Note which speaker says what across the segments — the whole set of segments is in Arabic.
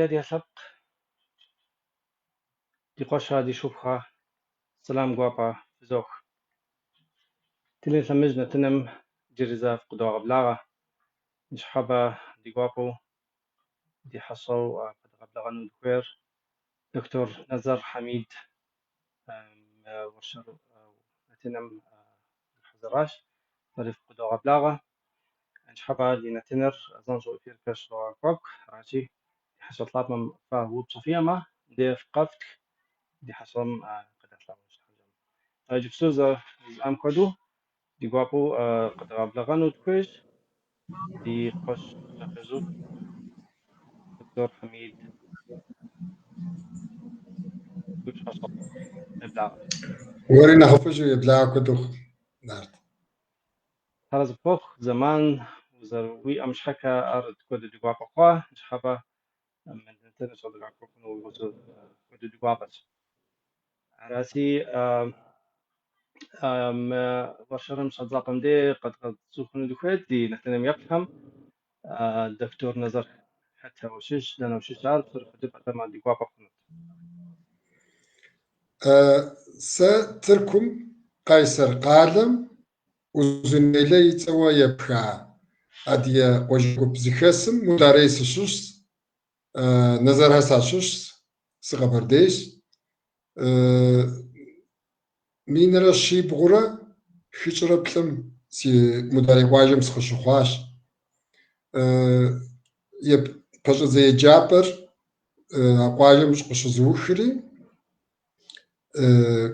Speaker 1: دي سبق دي قشة دي شوفها سلام قوابا زوخ تلين سمجنا تنم جرزا في قدوة بلاغة مش حابة دي قوابو دي حصو قد غبلغن دكوير دكتور نزار حميد ورشر نتنم الحزراش مريف قدوة بلاغة مش حابة دي نتنر زنجو إفير كاش قوك راجي حسو طلاب من فاهو بصفية ما دي فقفت دي حصم قد أطلع مش حاجة جبسوزة أم كدو دي قابو قد غابلغانو دكويش دي قش خزوف دكتور حميد دوش حصل إبلاغ
Speaker 2: ورينا خفجو يبلع كدوخ نارد
Speaker 1: هذا بوخ زمان وزروي أمش حكا أرد كود دي قابو قواه مش حابة من الانترنت ولا قابو كنو وزو كود دي قابس راسي ورشرم صدقم دي قد سوخنو دكويت دي نحتنم يفهم الدكتور نظر حتى وشش لأنه وشش عارف صرف دبعة ما دي قابو كنو
Speaker 2: ستركم قيصر قادم وزنيلي يتسوى يبخا أدي وجهك بزخسم مداريس شوش نظر هسا شوش سغبرديش مين رشي بغرة خيشرة بلم سي مداري واجم سخشخواش يب باشا زي جابر واجم سخش زوخري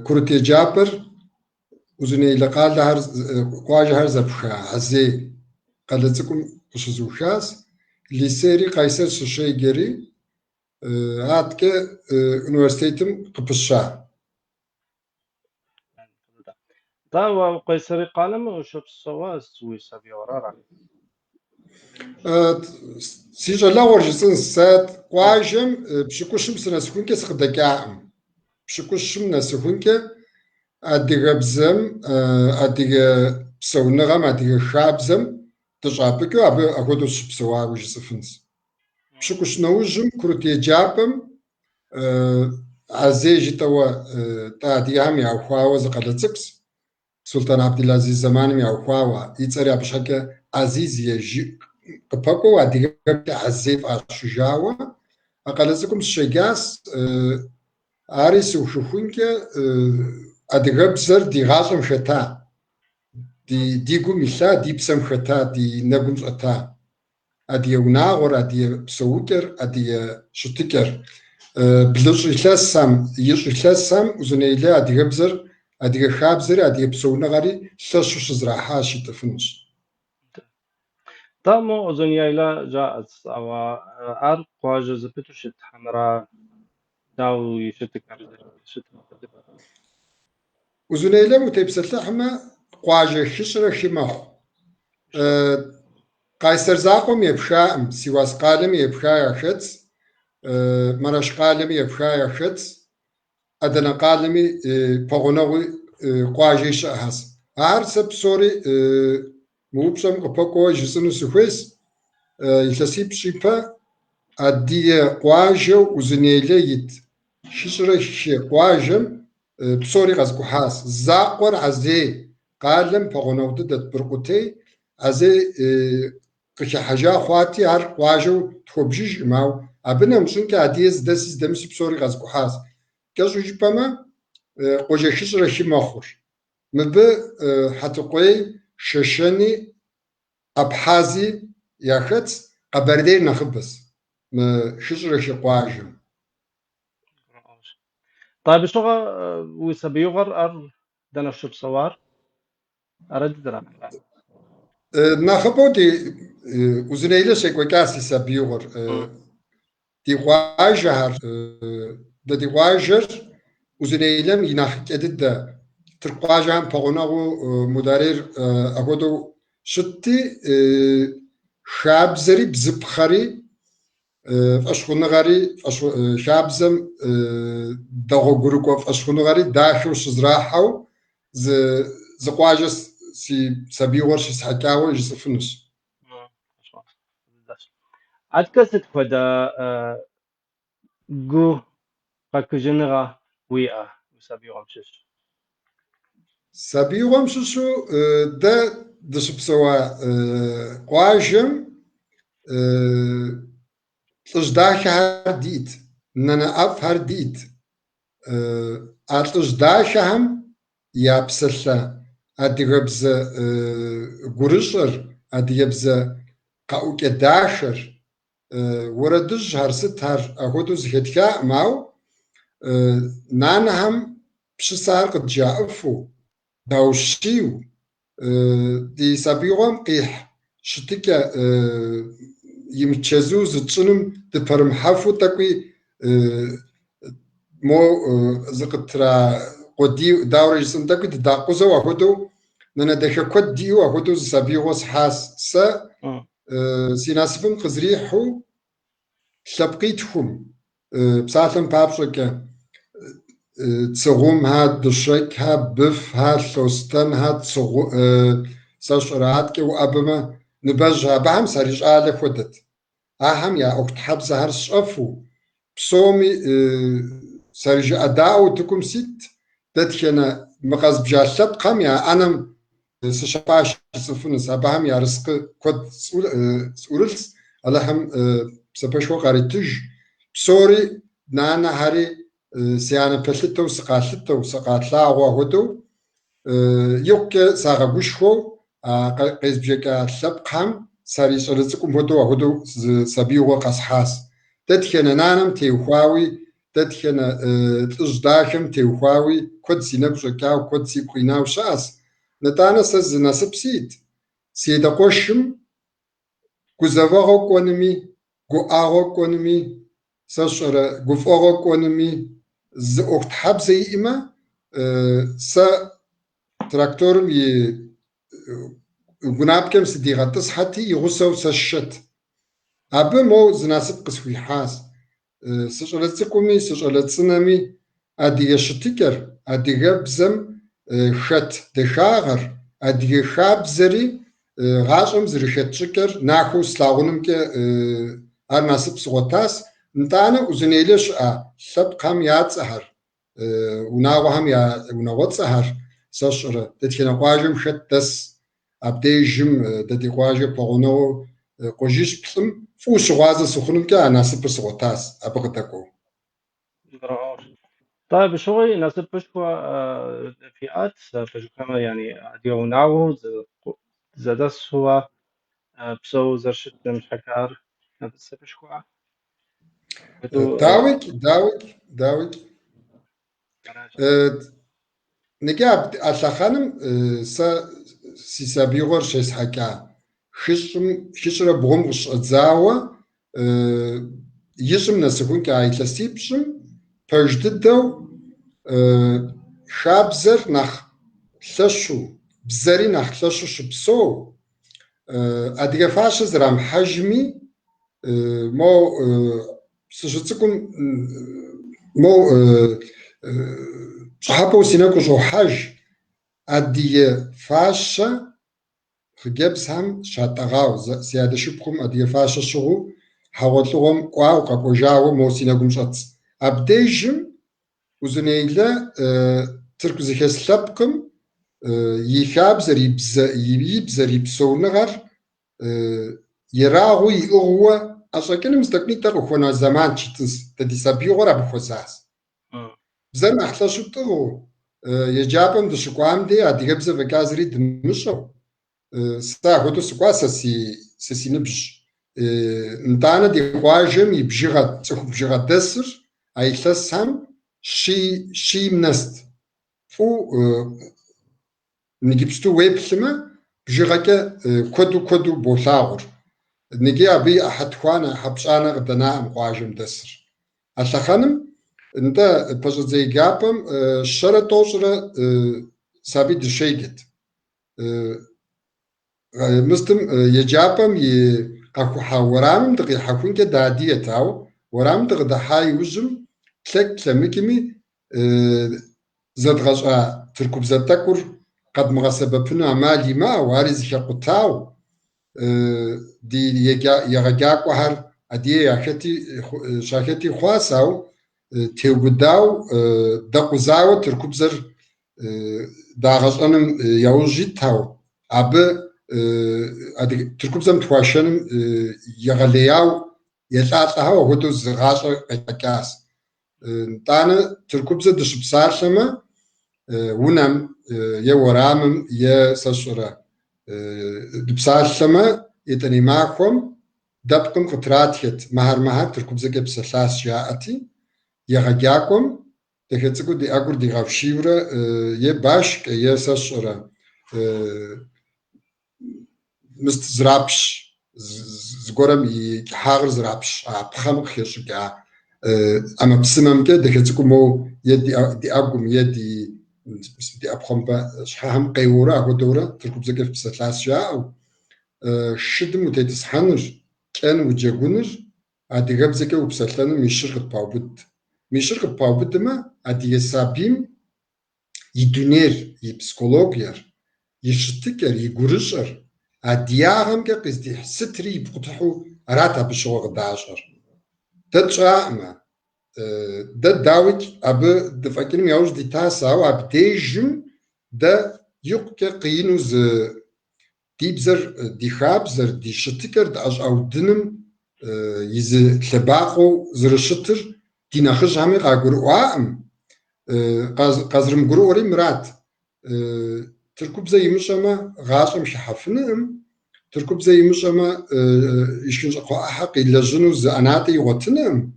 Speaker 2: كرتي جابر وزني لقال هر واجه هر زبخا عزي قالتكم خش زوخاس ليسيري قيصر ششي جري هاتك انوستيتم قبشا
Speaker 1: دا وقيصري قالم وشوف الصوا سوي سبي ورارا
Speaker 2: سيجا لا ورجسن سات واجم بشكوشم سنسكون كس خدكاعم بشكوشم نسكون أديك بزم أديك بسونغام أديك خابزم تجابك أخدوش بسوا وجسفنس بشكوش نوجم كرتي جابم عزيجي توا تاديام يا أخوة زقلتكس سلطان عبد العزيز زمان يا أخوة يتصير بشكل عزيز يجي قبكو أديك عزيف أشجاوة أقلزكم الشجاس أريس وشوفونك أديك بزر دي غازم خطا دي قوم إلا دي بسم خطا دي نقوم خطا أدي وناغور أدي بسوكر أدي شتكر بلوش إخلاصام يش إخلاصام وزنيلا أدي غبزر أدي خابزر أدي بسونا غري سشوش زراحة شتفنش
Speaker 1: تامو أزنيا إلى جاءت أو أر قواجز زبتوشت حمراء داو يشتكر
Speaker 2: وزنيلا متبسط لحمة قواجه خشرة خماخ قيصر زاقم يبشاء سواس قالم يبشاء يخدس مرش قالم يبشاء يخدس أدنى قالمي بغنوي قواجيش أحس عارسب سوري موبسم قبقوا جسنو سخويس يلسيب شيبا أدي قواجو وزنيليت ششرش قواجم بسوري غزقو حاس زاقور عزي قالم بغنو ددت برقوتي عزي قش حاجة خواتي هر قواجو تخبجيش ماو أبنا مشون كعديز دسيس دمسي بسوري غزقو حاس كازو جبما قوجه خشرة خماخور مبه حتقوي ششني أبحازي ياخدس قبردي نخبس خشرة خقواجم
Speaker 1: طيب شو ويسبيوغر أر دنا شو بصوار أرد درا
Speaker 2: نخبو دي وزنيلة شكوى كاسي سبيوغر دي واجهر دي واجر وزنيلم يناخ كدد ترقاجان بغناغو مدارير أقودو شتي شابزري بزبخري فأشخنغاري شابزم دغو جروكو فأشخنغاري داخل شزراحو زقواجس سي سبيور شي سحكاو يجسفنش
Speaker 1: عاد كست فدا جو قاكجنغا ويا وسابيغم شش
Speaker 2: سابيغم شو ده دشبسوا قواجم تجداش هرديت نانا أف هرديت أتجداش هم يابسلا أديغبز غورشر أديغبز قاوك داشر وردج هرست هر أخدوز هتكا ماو نانا هم بشسار قد جاءفو داوشيو دي سابيغم قيح شتكا يمتشزو زتشنم تفرم حفو تكوي مو زقترا قدي داوري جسم تكوي تداقوزو وهدو نانا دخا كود ديو وهدو سابيغوس حاس سا سيناسفم قزريحو شلبقيتهم بسالم بابشكا تسغوم هاد دشرك ها بف ها لوستن ها تسغو ساشرات كي وابما نبجها بهم سريج آله خدت أهم يا أخت حبزة هر شافو بصومي سريج أداء تكم ست تدخنا مقاز بجاشت قام يا أنا سشباش سفنس أبهم يا رزق كود سؤلت اللهم سبشوا قريتج بصوري نانا هاري سيانا بلتو سقاطلتو سقاطلا وهدو يوك ساغبوشو قيز بجيكا لبقهم ساري سرزكم هدو سبيو قصحاس تدخنا نانم تيوخاوي تدخنا تجداخم تيوخاوي كود سينبجكاو كود سيقيناو شاس نتانا سز ناسب سيدا قوشم كوزافاغو كونمي كو آغو كونمي ساشر قفاغو كونمي زوقت حبزي إما سا تراكتورم قناب كم سديغة تصحتي يغسو سشت أبا مو زناسب قسوي حاس سشغلت سكومي سشغلت سنمي أدي يشتكر أدي غبزم خت دخاغر أدي خابزري غاشم زري خت شكر ناخو سلاغونم كي أرناسب سغوتاس نتانا وزنيلش سب قام ياتسهر وناوهم يا وناوتسهر سشر تتكنا قواجم خت دس أبديجم دتي قواجم بغنو قوجيش بسم فوش غازة سخنم كي أناسب سغوتاس أبغتكو
Speaker 1: طيب شوي ناسب بشكوا فئات فجكما يعني أديو ناو زدس هو بسو زرشت مش حكار ناسب بشكوا
Speaker 2: داوك نجاب أتلخانم سا سيسابيغور شيس حكا خشرة بغمغش أتزاوة يشم نسكون كايتلسيبشم بجددو خابزر نخ ثشو بزري نخ ثشو شبسو أديك فاشز رام حجمي مو سجتكم مو حبو سيناكو جو حاج أدي فاشة خجبس هم شاتغاو سيادة شبكم أدي فاشة شغو حوالتهم قواو قاقو جاو مو سيناكم شاتس أبديجم وزنيلا تركز خيس لبكم يخابزر يبزر يبسو نغر يراغو يغوى أشاكين مستقني تغوخونا زمان شتنس تدي سابيو غرا بخوزاز بزر محتاشو تغو يجابم دشقوام دي أديغبزة وكازري دمشو ستا خودو سقوا سسي نبج نتانا دي قواجم يبجيغا تخو بجيغا دسر أيثس هم شي منست فو نجيبستو ويبلما بجيغاكا كودو بولاغر نجي أبي أحد خوانا حبشانا غدنا مقواجم دسر أشخانم انت بجد زي جابم شرة توشرة سابي دشيجت مستم يجابم قاكوحا ورام دقي حكون كدادية تاو ورام دق دحاي وجم تلك لمكمي زاد غشا تركب زاد تكر قد مغسبة بنا مالي ما وارز شاقو تاو دي يغاقو هر أدي شاكتي خواساو تيوغداو دقوزاو تركبزر داغشانم يوجيتاو أب تركبزم تواشنم يغلياو يلاتاو وهدو زغاشا قاكاس تانا تركبزر دشبسارشما ونم يورامم يسشرا دبسارشما يتني معكم دبكم قطراتيت مهر تركبزر بسلاس جاءتي يغاكم تخيتسكو دي أقول دي غافشيورا يباشك يسشرا مستزرابش زغورم يحاغر زرابش بخام خيشكا أما بسمم كده دخلتكو مو يدي أقوم يدي أبخمبا شحام قيورا أقو دورا تركب زكف بسلاس شاء شدم وتيتسحنر كان وجاقونر أدي غاب زكا وبسلانو ميشرق باوبد ما أدي يسابيم يدونير يبسكولوجير يشتكر يقرشر أدياغم كقصدي ستري يبقطحو راتا بشغل داشر تتشاعما ده داوت أب دفاكين مياوش دي تاسا وأب ديجن ده يقك قينوز ديبزر دي خابزر دي شتكر ده أج أو دنم يز لباقو زر شتر دي نخش همي قاقر وعام قازرم قروري مرات تركب زي مشما غاشم شحفنم تركب زي مشما يشكنش قاء حق إلا جنوز أناتي وطنم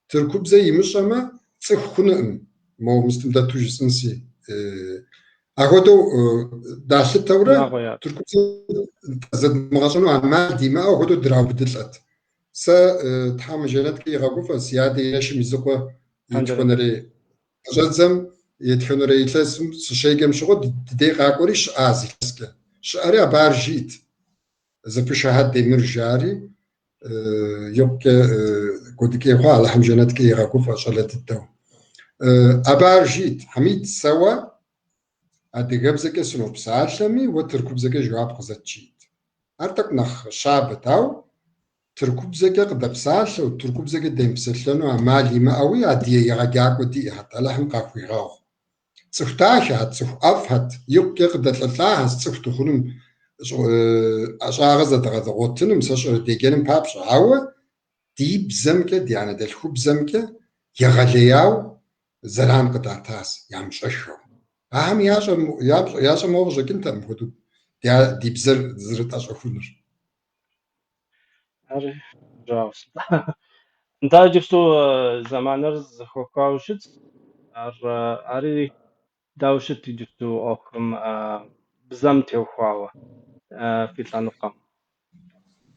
Speaker 2: تركب زي مشما تخنم مو مستمدة توجسنسي أخذوا داخل التورة تركب زد مغاشنو عمال ديما أخذوا دراو بدلت سا تحام جالات كي غاقوفا سيادة ياشي ميزوكوا يتخونري جزم يتخونري يتلاسم سشيقم شغل دي غاقوري شعازي كسكا شعري بارجيت زفو شهاد دي مرجاري يبقى كودكي خوا على حمجانات كي غاقوفا شالات الدو أبارجيت حميد سوا أدي غبزك سنو بسالشمي وتركب زكا جواب خزتشيت أرتك نخ شعب تاو تركب زكا قد بسالش وتركب زكا ديم بسلانو عمالي ما أوي أدي يغاقاك ودي حتى لحم قاكوي غاو تسفتاشات تسف أفهت يبقى قد تلتاها تسفتخنم أشاغز دغوتنم سشر ديجنم بابش عاوة ديب زمكة ديانا دالخوب زمكة يغلياو زلام قطعتاس يامششو أهم ياشا موغجا كنتا مخدود ديب زرت أشوفونر
Speaker 1: أري جاوس أنت جفتو زمانر زخوكاوشت أري داوشت جفتو أوكم بزمتي وخواوة في تلانقام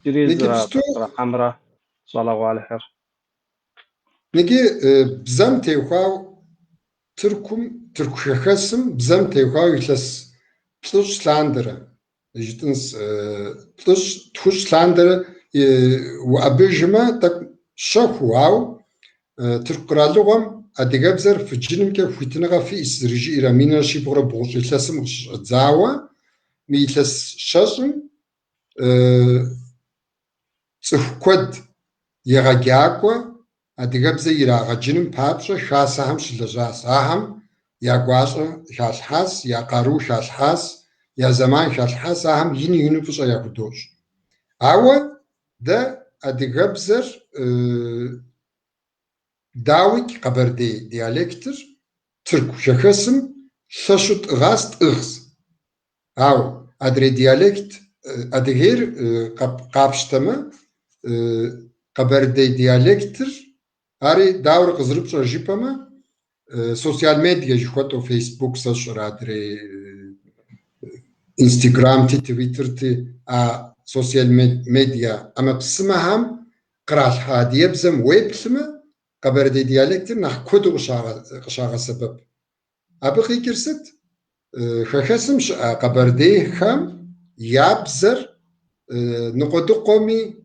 Speaker 1: جريز بطرة حمراء صلى الله عليه خير
Speaker 2: نجي بزمتي وخواو تركشخسم بزمتي وخواو يتلس تلوش لاندرة جتنس تلوش تخش لاندرة وأبيجما تك شخواو تركرالوغم أديجابزر في الجنم كيف فيتنغا في إسرجي إرامينا شي بغرا بغش يتلسم زاوا ميتلس شاشم تخكود يغاقاقوا أديجابزر يراغا جنم بابشا شاسهم شلجاس أهم يا قواشا شاشحاس يا قارو شاشحاس يا زمان شاشحاس أهم يني فشا ياكودوش أوا ده أديجابزر داويك قبردي ديالكتر ترك شخصم ششت غاست إغز أو أدري ديالكت أدغير قابشتما قبردي ديالكتر أري داور قزرب شجيبما سوشيال ميديا جواتو فيسبوك سشر أدري انستغرام تي تويتر تي سوشيال ميديا أما بسمهم قراش هادي يبزم ويبسمه قبردي ديالكتر نح كودو قشاغ سبب أبقي كرست خخسم قبردي خام يابزر نقدو قومي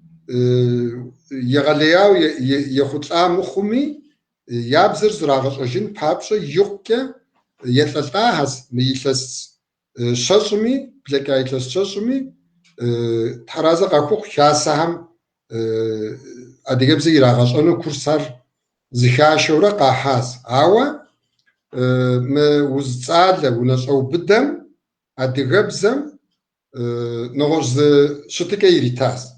Speaker 2: يغلياو يخطلا مخومي يابزر زراغش أجين بابشا يوكا يتلتاهز ميلس شاشمي بلكا يتلس شاشمي تحرازا قاكوخ شاسهم أديجبزي يراغش أنو كورسار زخاشورة قاحاس أوا ما وزعله ونشأو بدم أديجبزم نغز شتكي يريتاس.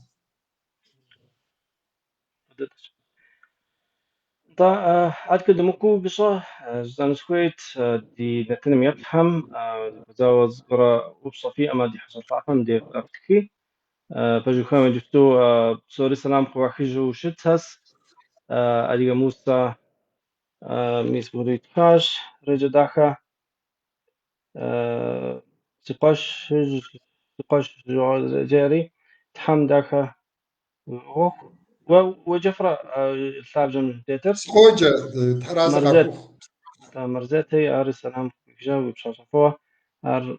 Speaker 1: طا عاد كده مكو بصة زان شويت دي نتنم يفهم زاوز قرا وبصفي أما دي حصل تعرفهم دي أفتكي بجو خام جفتو بصوري سلام قواخيجو شتهس أديga موسى ميس مريد كاش رجع داخا سقاش جاري تحم داخا وجفرة الثابجم تيتر
Speaker 2: سخوجة ترازق
Speaker 1: مرزت
Speaker 2: أخوخ
Speaker 1: مرزت هي أري سلام جاوب بشاشفوه أر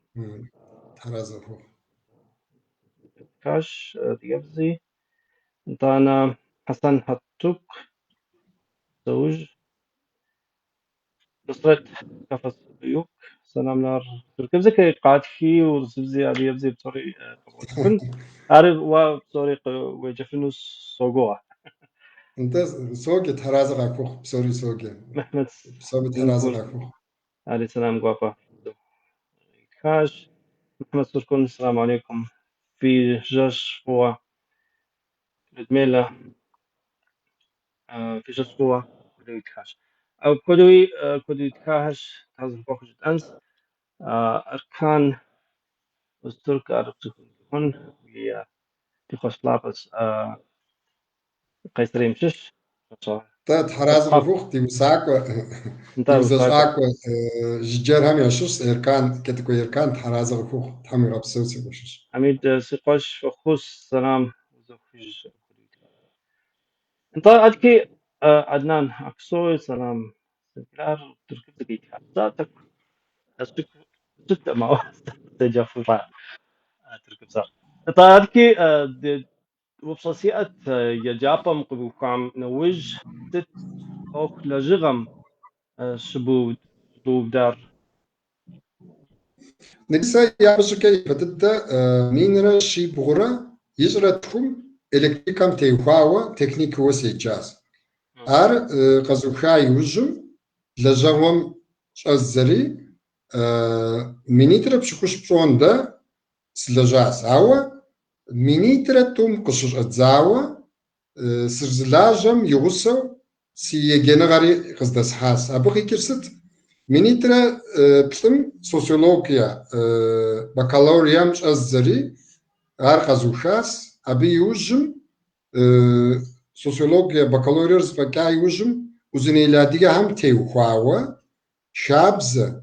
Speaker 2: ترازق أخوخ
Speaker 1: كاش ديابزي دانا حسن هتوك زوج بصرت كفص بيوك سلام نار تركب زكي قاعد كي وزبزي أبي يبزي بطريق قبول أعرف وبطريق وجفنوس صوغوها
Speaker 2: أنت سوقي ترازق أخوخ بسوري سوقي
Speaker 1: محمد
Speaker 2: بسوري ترازق
Speaker 1: زنكور
Speaker 2: أخوخ
Speaker 1: علي سلام قوافا كاش محمد سركون السلام عليكم في جاش هو لدميلة في جاش هو كودوي كاش أو كودوي كاش هذا فوق أنس أركان وسترك أعرف تكون هي تخص لابس قيصري مشش
Speaker 2: ترازق
Speaker 1: أصحاب
Speaker 2: أخوخ تيوساكو
Speaker 1: انت وساكو
Speaker 2: تيوزاكو جيجر هم يشوس إركان كتكو إركان ترازق أخوخ تحمي رابسوسي بوشش
Speaker 1: عميد سيقاش فخوس سلام زوفيج انت أدكي عدنان أكسوي سلام سنكلار تركب دقيقة ذاتك أسبك ست ما تجافو تركب صار انت أدكي وبصصيئة يجابم قبوكام نوج ست أوك لجغم شبود دار
Speaker 2: نكسا يابسوكي فتدة مينرا شي بغرة يجرتكم إلكتريكام تيوخاوة تكنيك وسيجاز أر قزوخاي وجم لجاوم شازري مينيترا بشكوش بروندا سلجاز أوا مينيترا توم قشر أتزاوة سرزلاجم يغسو سيجينا غاري قصدس حاس أبوخي كرست مينيترا بلم سوسيولوجيا بكالوريام شازري غار قزوخاس أبي يوجم سوسيولوجيا بكالوريوس بكاي وجم وزنيلادية هم تيوخاوة شابز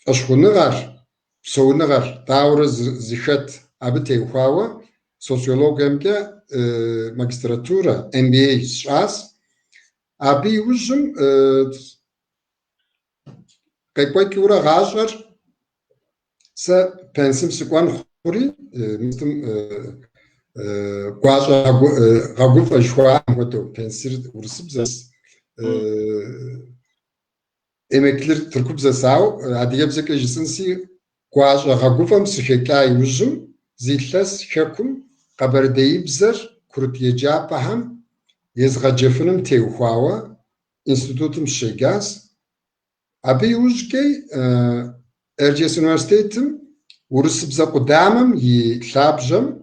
Speaker 2: أشخونغار سونغار تاورز زخت أبي تيوخاوة سوسيولوجيا مكا ماجستراتورة MBA شاس أبي وجم كيكوي كورا غاشر س بنسم سكوان خوري مثل قاش غاقوف أشواء مهتو بنسير ورسبزس emekliler Türkübze sağ adiyebzeke jisinsi قاش غاقوف مسخكاي وجم زيتلس شكم قبرديبزر كرت يجابهم يزغجفنم تيوخاوا انستitütüm شيغاس أبي وجكي إرجيس üniversitetim ورسبزة قدامم يتلابجم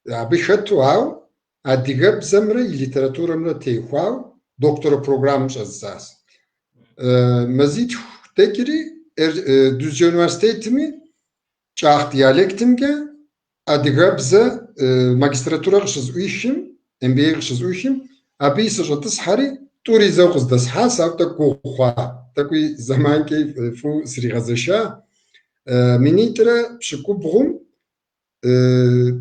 Speaker 2: أبي خدتو هاو أديجب زمرة ليتراتورة مرة تيخواو دكتورا بروغرام جزاز مزيد تكري düzce üniversitetimi çaht diyalektimge أديجب ز ماجستراتورة قشز ويشم MBA قشز ويشم أبي سجطس حري توري زوقز دس حاس أو تكوخوا تكوي زمان كيف فو سري غزشا منيترا بشكو بغم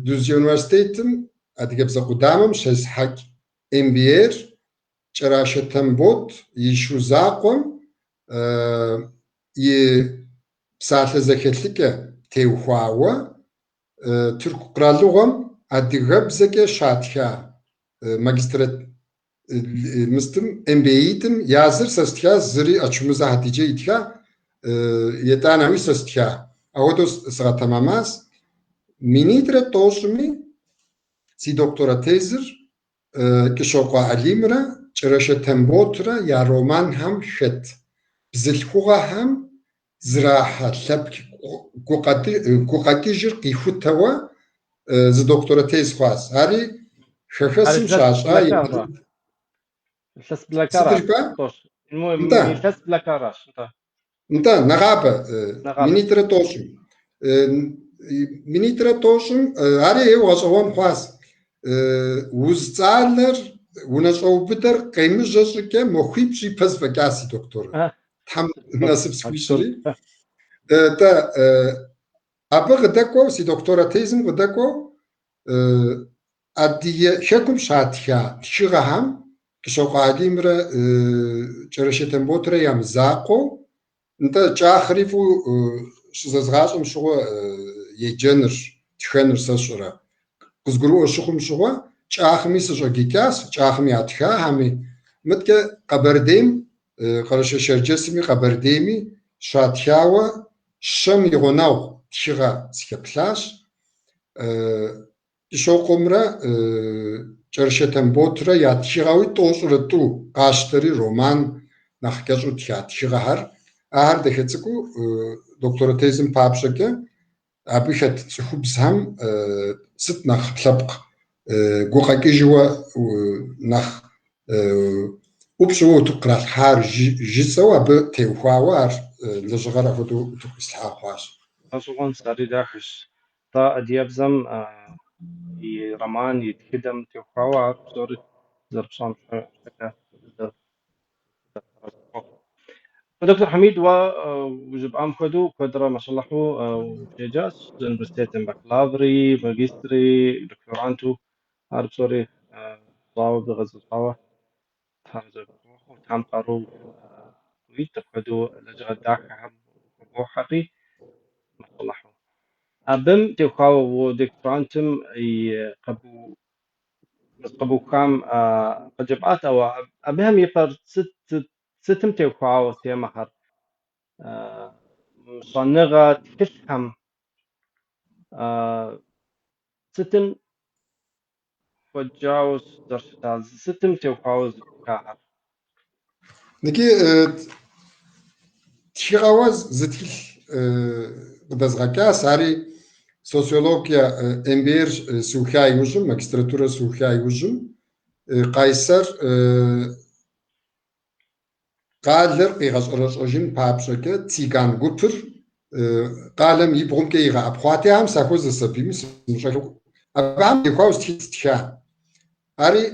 Speaker 2: düzce üniversitetim أديجبزا قدامم شاز حق MBA شراشتم بود يشو زاقم ي بساعة زكتلك تيوخواوا ترك قرالوغم أديجبزا شاتخا ماجسترات مستم MBA'tim yazır sastya zırı açımıza Hatice itha yetana mi sastya aodos sıratamamaz minidre toşmi si doktora tezir كشوقا عليمرا جرشة تنبوترا يا رومان هم شت بزلخوغا هم زراحة لبك قوقاتي جر قيفوتوا زي دكتورة تيز خواس هاري شخصم شاشا
Speaker 1: الثلاث بلاكاراش
Speaker 2: صدرك
Speaker 1: طوش المهم
Speaker 2: انت
Speaker 1: الثلاث بلاكاراش
Speaker 2: انت نغابة
Speaker 1: نغابة
Speaker 2: منيترا توشم منيترا توشم هاري وصوان خواس وزتالر ونشأو بدر قيمة جزء مخيب شي بس بقاسي دكتور تحم ناسب سكويشري تا أبغى غداكو سي دكتورة تيزم غداكو أدي شكم شاتيا شغهم كشوق عديمرة جرشتن بوترة يام زاقو انت جاخريفو شزازغاشم شو يجنر تخنر سشرة قزقرو شخم شو جاخمي سجاكيكاس جاخمي أتخا همي متك قبرديم قرش شرجسمي قبرديمي شاتياوا شم يغناو تشغا سكبلاش شوقمرا جرشتن بوترا ياتشغاوي توشرتو قاشتري رومان نخكجو تشغهر أهر دخلتكو دكتورة تيزم بابشكه أبيخت تخبزهم ست نخ لبق قوقاكي جوا نخ وبشو تقرأ الحار جيسوا بتيوخاوار لجغرا خدو تقسلحاقواش
Speaker 1: أصلاً ساري داخش تا أديابزم رمان يتخدم تيوخاوا بزوري زربشان شكا دكتور حميد وجب عام خدو قدرة ما شاء الله هو وجيجاس يونيفرسيتي بكالافري ماجستري دكتورانتو عارف سوري ضاو بغزو ضاوة تام قارو ويت خدو لجغة داخل هم وحقي ما شاء الله هو أبم تيوخاوا ودكتورانتم قبو بس قبو كام قجبات أو أبهم يقر ستم تيوخاوا سيمهر مصنغة تفهم ستم وجاوز درشتاز ستم تيوخاوز كاهر
Speaker 2: نكي تشغاوز زتيل بدزغاكا ساري سوسيولوجيا امبير سوخاي وجم ماجستراتورا سوخاي وجم قيصر قالر قيغاز أرجين بابشكة تيغان غوبر قالم يبغم كيغا أبخواتي هم ساكوز السبيمس مشاكل أبعم يخاوز تيشا هاري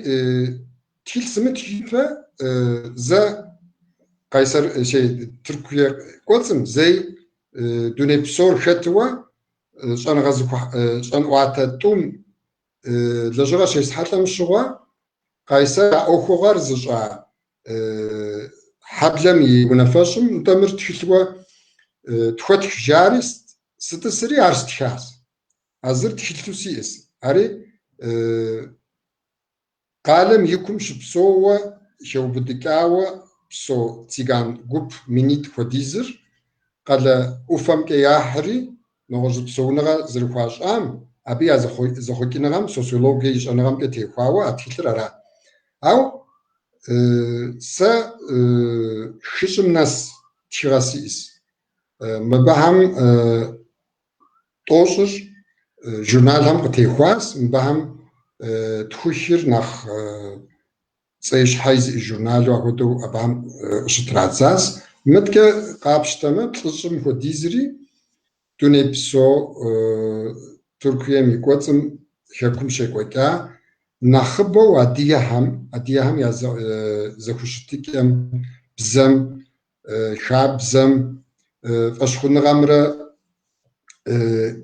Speaker 2: تيل سمت جيفا زا قيصر شيء تركيا قلتم زي دوني بسور خطوة شان غازو شان واتا توم لجرا شيء سحاتم الشغوا قيصر أوخو غرزجا حبلم يونفشم تمر تحلوا تفتح جارست ستسري عرست خاص حضر تحلتو سيس هاري قالم يكم شبسوة شو بدكاوة بسو تيغان غوب مينيت خديزر قال أفهم كياحري نغز بسونغا زرخواش أبي زخوكي نغم سوسيولوجي جنغم كتيخواوة أتحلر أرا أو سا خشم ناس تشغاسيس مبهم توشر جورنال هم قتيخواس مبهم تخشر نخ سيش حيز الجورنال وهدو أبهم شتراتزاز متك قابشتما تلشم هو ديزري دوني بسو تركيا ميقوتم حكم شكوكا نخبو أديهم يا زخوشتكم بزم شاب بزم فشخون غمرة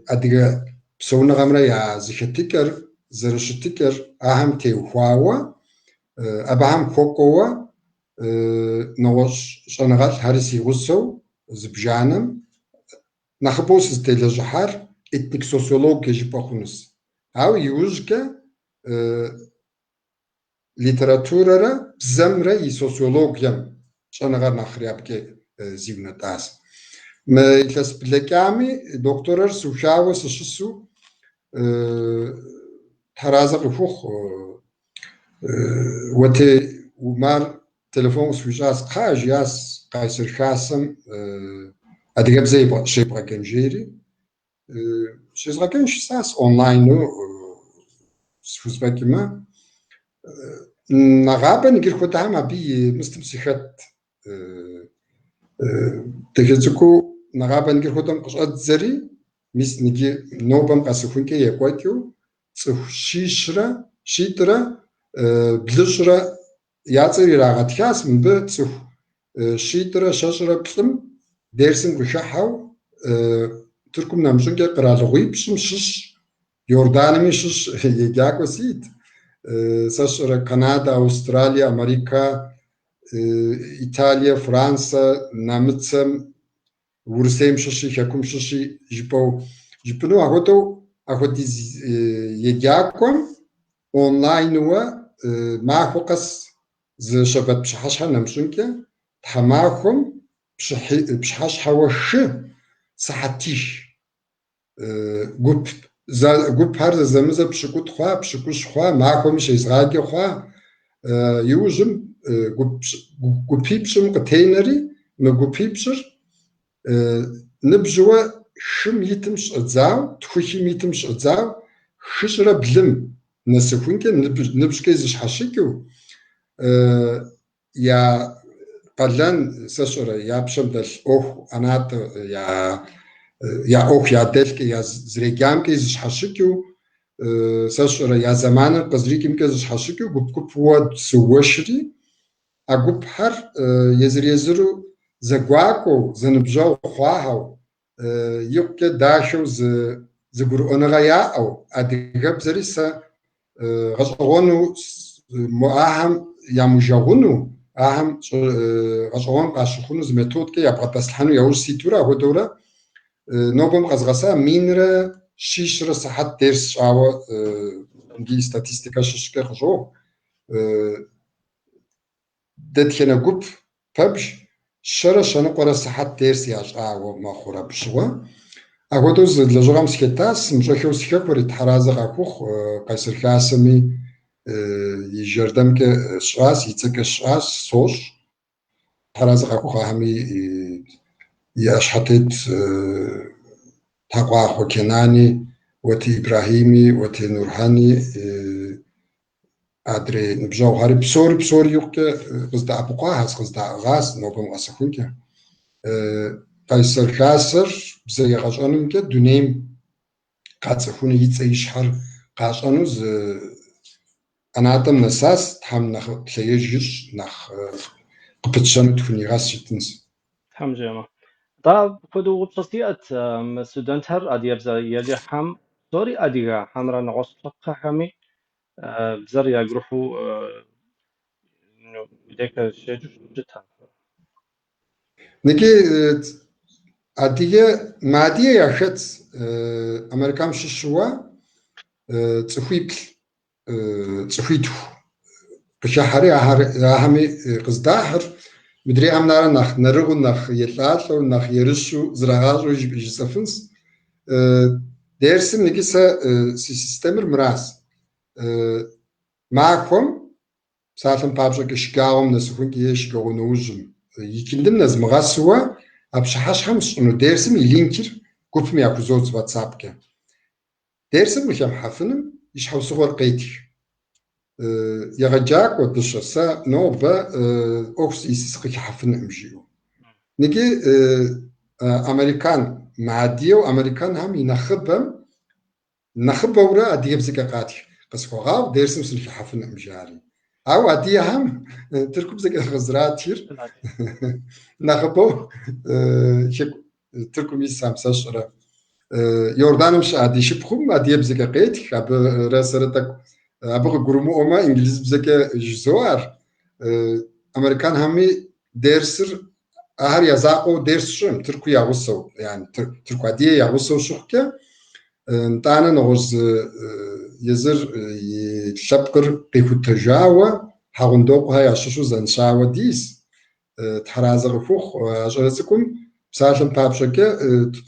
Speaker 2: أديها بسون غمرة يا زختكر زرشتكر أهم تيوخاوا أبهم فوقوا نوش شنغال هارسي غسو زبجانم نخبوس استيلاجحار إتنك سوسيولوج جباخونس أو يوجك ليتراتورة بزمرة يسوسيولوجيا شنغال نخريابك زيونتاس ما يتلس بلكامي دكتور سوشاوس الشسو ترازق فوق وتي ومار تلفون سويجاس قاج ياس قايسر خاسم أديك بزي شيء بقى كنجيري شيء بقى كنش ساس أونلاين سوز بقى كمان نغابة نقول خدها ما بي مستمسكت تكذكو نغابة نقول خدهم قصاد زري مس نجي نوبم قاسفون كي يقوتيو صف شيترا بلشرا يعطي راغت كاس من بعد صف شيترا شجرة بسم ديرسن بشحاو تركم نمشون كي قرالغوي بسم شش يوردان مشش يجاكو سيد سشرة كندا أستراليا أمريكا إيطاليا فرنسا نمسم ورسيم ششي حكم ششي جبنو أخوتي يجاكم أونلاين ما فوقس ز شبت بشحشها نمشونك تحماكم بشحشها وش ساعتيش جوب هذا زمزة بشكوت خوا بشكوش خوا معكم مش إزراجي خوا يوجم جوب بيبشم قتينري نجوب بيبشر نبجوا شم يتمش أتزاو تخشي ميتمش أتزاو خشرة بلم نسخون كه نبج كيزش حشيكو يا قلنا سشرة يا بشم دل أوه أنا يا أوه يا دل يا زريجام كيزش حشيكو سشرة يا زمان قزريكم كيزش حشيكو جوب واد سوشري أجوب هر يزرو زقواكو زنبجو خواهو يبقى داشو زقرو أنغيا أو أديك بزريسا غشغونو مؤهم يا مجاونو أهم غشغون قاشخونو زمتود كي يبقى تسلحنو يوش سيتورا هو دورا نوبم قزغسا مينرا شيشرا صحات ديرس شعوة نجي ستاتيستيكا ششكي خشو دتخنا جوب فبش شرا شنو قرا صحات ديرس ياشعوة ما خورا بشوا أقولوز لجرام سكتاس مشاكل سكاكوري تحرازة قاكوخ قيصر خاسمي يجردم كشاس يتسك شاس صوش تحرازة قاكوخ همي ياشحتت تقوا كناني وتي إبراهيمي وتي نورهاني أدري نبجاو هاري بسور يوك قصدا أبقاهاس قصدا غاز نوبم غاسخونك قيصر خاسر بزي غاشانم كه دونيم قاصخون يتسيش حر قاشانوز أناتم نساس تحم نخ تلايجش نخ قبتشان تكوني غاس شتنس
Speaker 1: هم جمع طب خدو وبسطيات سودانت هر أدي بزر يلي هم سوري أديها حمرا نغص فقه همي بزر يجرحوا إنه بدك شيء جتها
Speaker 2: نكي أديه مادية ياشت أمريكان ششوا تخويب تخويتو قشحري أهمي قصداهر مدري أمنار نخ نرغو نخ يطلعو نخ يرشو زراعو يجسفنس درسم نكيسا سيستمر مراس معكم ساعتم بابجا كشكاوم نسخون كيش كونوجم يكندم نزمغاسوا أبشحش همش إنه درسم يلينكر كوب مياكو زوج واتساب كه درسم وكم حفنم يشحو صور قيتي يغجاك ودشسا نوبا أوكس يسسقي حفن أمجيو نجي أمريكان معديو أمريكان هم ينخب ورا أديه بزكاقاتي قصفو غاو درسم سنك حفن أمجاري أو أديه هم تركب زكاة غزراتير نخبو تركب يسام ساشرة يوردانمش أدي شبخم أديه بزكاقاتي أب راسرتك أبغى جرومو أما إنجليز بزكاة جزوار أمريكان همي درسر أهر يزاقو درس شم تركو يغوصو يعني تركو عديه يغوصو شوكة نتانا نغوز يزر يتلبقر قيكو تجاوة حاغندوقو هاي عشاشو زنشاوة ديس تحرازة غفوخ عشارتكم بسالم بابشاكا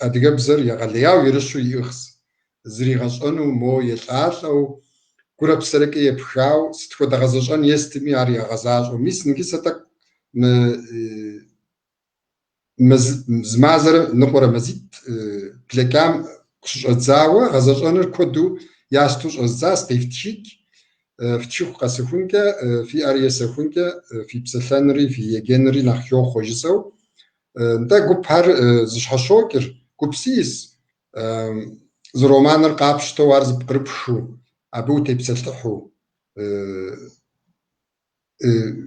Speaker 2: أدقى بزر يغلياو يرشو يغس زري غشانو مو يتعاش أو كرة بسرك يبخاو ستكو دغزجان يستمي عري غزاج وميس نكيستك زمازر نقرة مزيد بلكام قش أتزاوى غزجان الكودو ياستوش أزاز تفتشيك فتشيك قاسخونك في أريا سخونك في بسلانري في يجنري نخيو خوجسو نتا قبهر زشحشوكر قبسيس زرومان القابش توارز بقربشو أبو تبسلتحو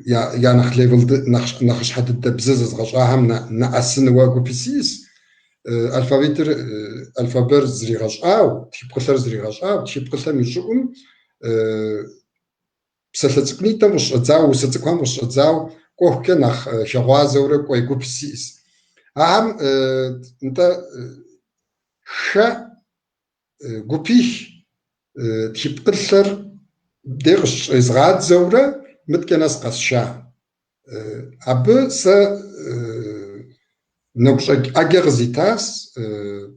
Speaker 2: يا نخ ليفل نخش حد الدبزز غشاهم نأسن واقو بسيس الفابيتر الفابر زري غشاو تيب قلر زري غشاو تيب قلر ميشوم بسلتقنيتا مش أتزاو وستقوا مش أتزاو كوه كنخ شغوازة ورق واقو بسيس أهم أنت شا قبيش تيب قلر ديغش إزغاد زورة متكنس قصشا أب س نقش أجر زيتاس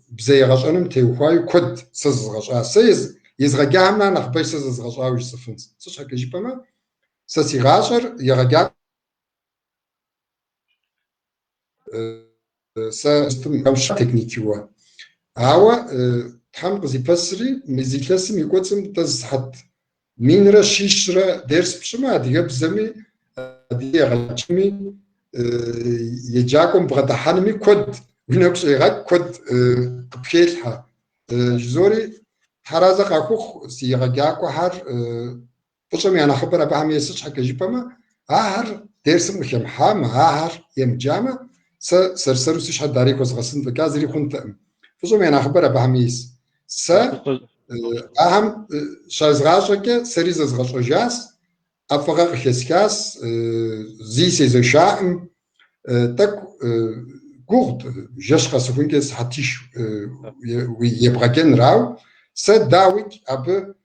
Speaker 2: بزي غشانم تيوخاي كود سز غشا سيز يزغجامنا نخبي سز غشا ويصفنس صش هكا جيبما سسي غاشر يغجا سيستم كمش تكنيكيوا هوا تحم قزي بسري مزيكلاسم يقوتسم تزحت مين رشيشرا درس بشما ديجا بزمي دي غلطمي يجاكم بغدحانمي كود ونقص يغاك كود قبشيلها جزوري حرازة قاكوخ سيغاكو هار بشما أنا خبر أبهم يسش حكا جيبما هار درسم وشم حام هار يمجاما سرسرو سيش حد داريكو زغسن فكازري خنتم بشما أنا خبر أبهم يس أهم شازغاشك سريز زغاشوجاس أفغا خسكاس زي سيزشاء تك قرد جشقة سخونكس حتيش يبغاكن راو سداوك أب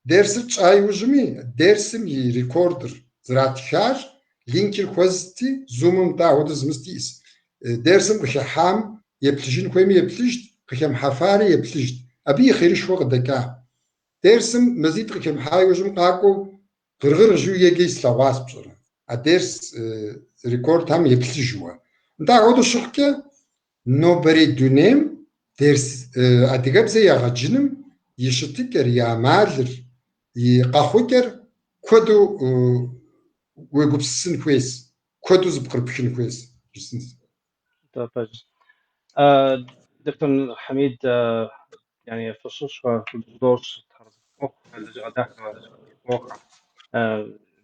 Speaker 2: درس أي وجمي درسم يريكوردر زرات خار لينك الخوزتي زومم داود زمستيس درسم بشحام يبتجين خويمي يبتجد قيم حفاري يبتجد أبي خيرش وقت دكا درسم مزيد قيم حاي وجم قاكو غرغر جو يجي سلاواس بصراحة الدرس ريكورد هم يبتجوا دا عودو شحكة نوبري دونيم درس أدقاب زي غجنم يشتكر يا مالر يقاخوكر كودو ويقبسن كويس كودو زبقربشن كويس
Speaker 1: طيب دكتور حميد يعني فصوص في الدوش تحرز أخ اللي غداه واقع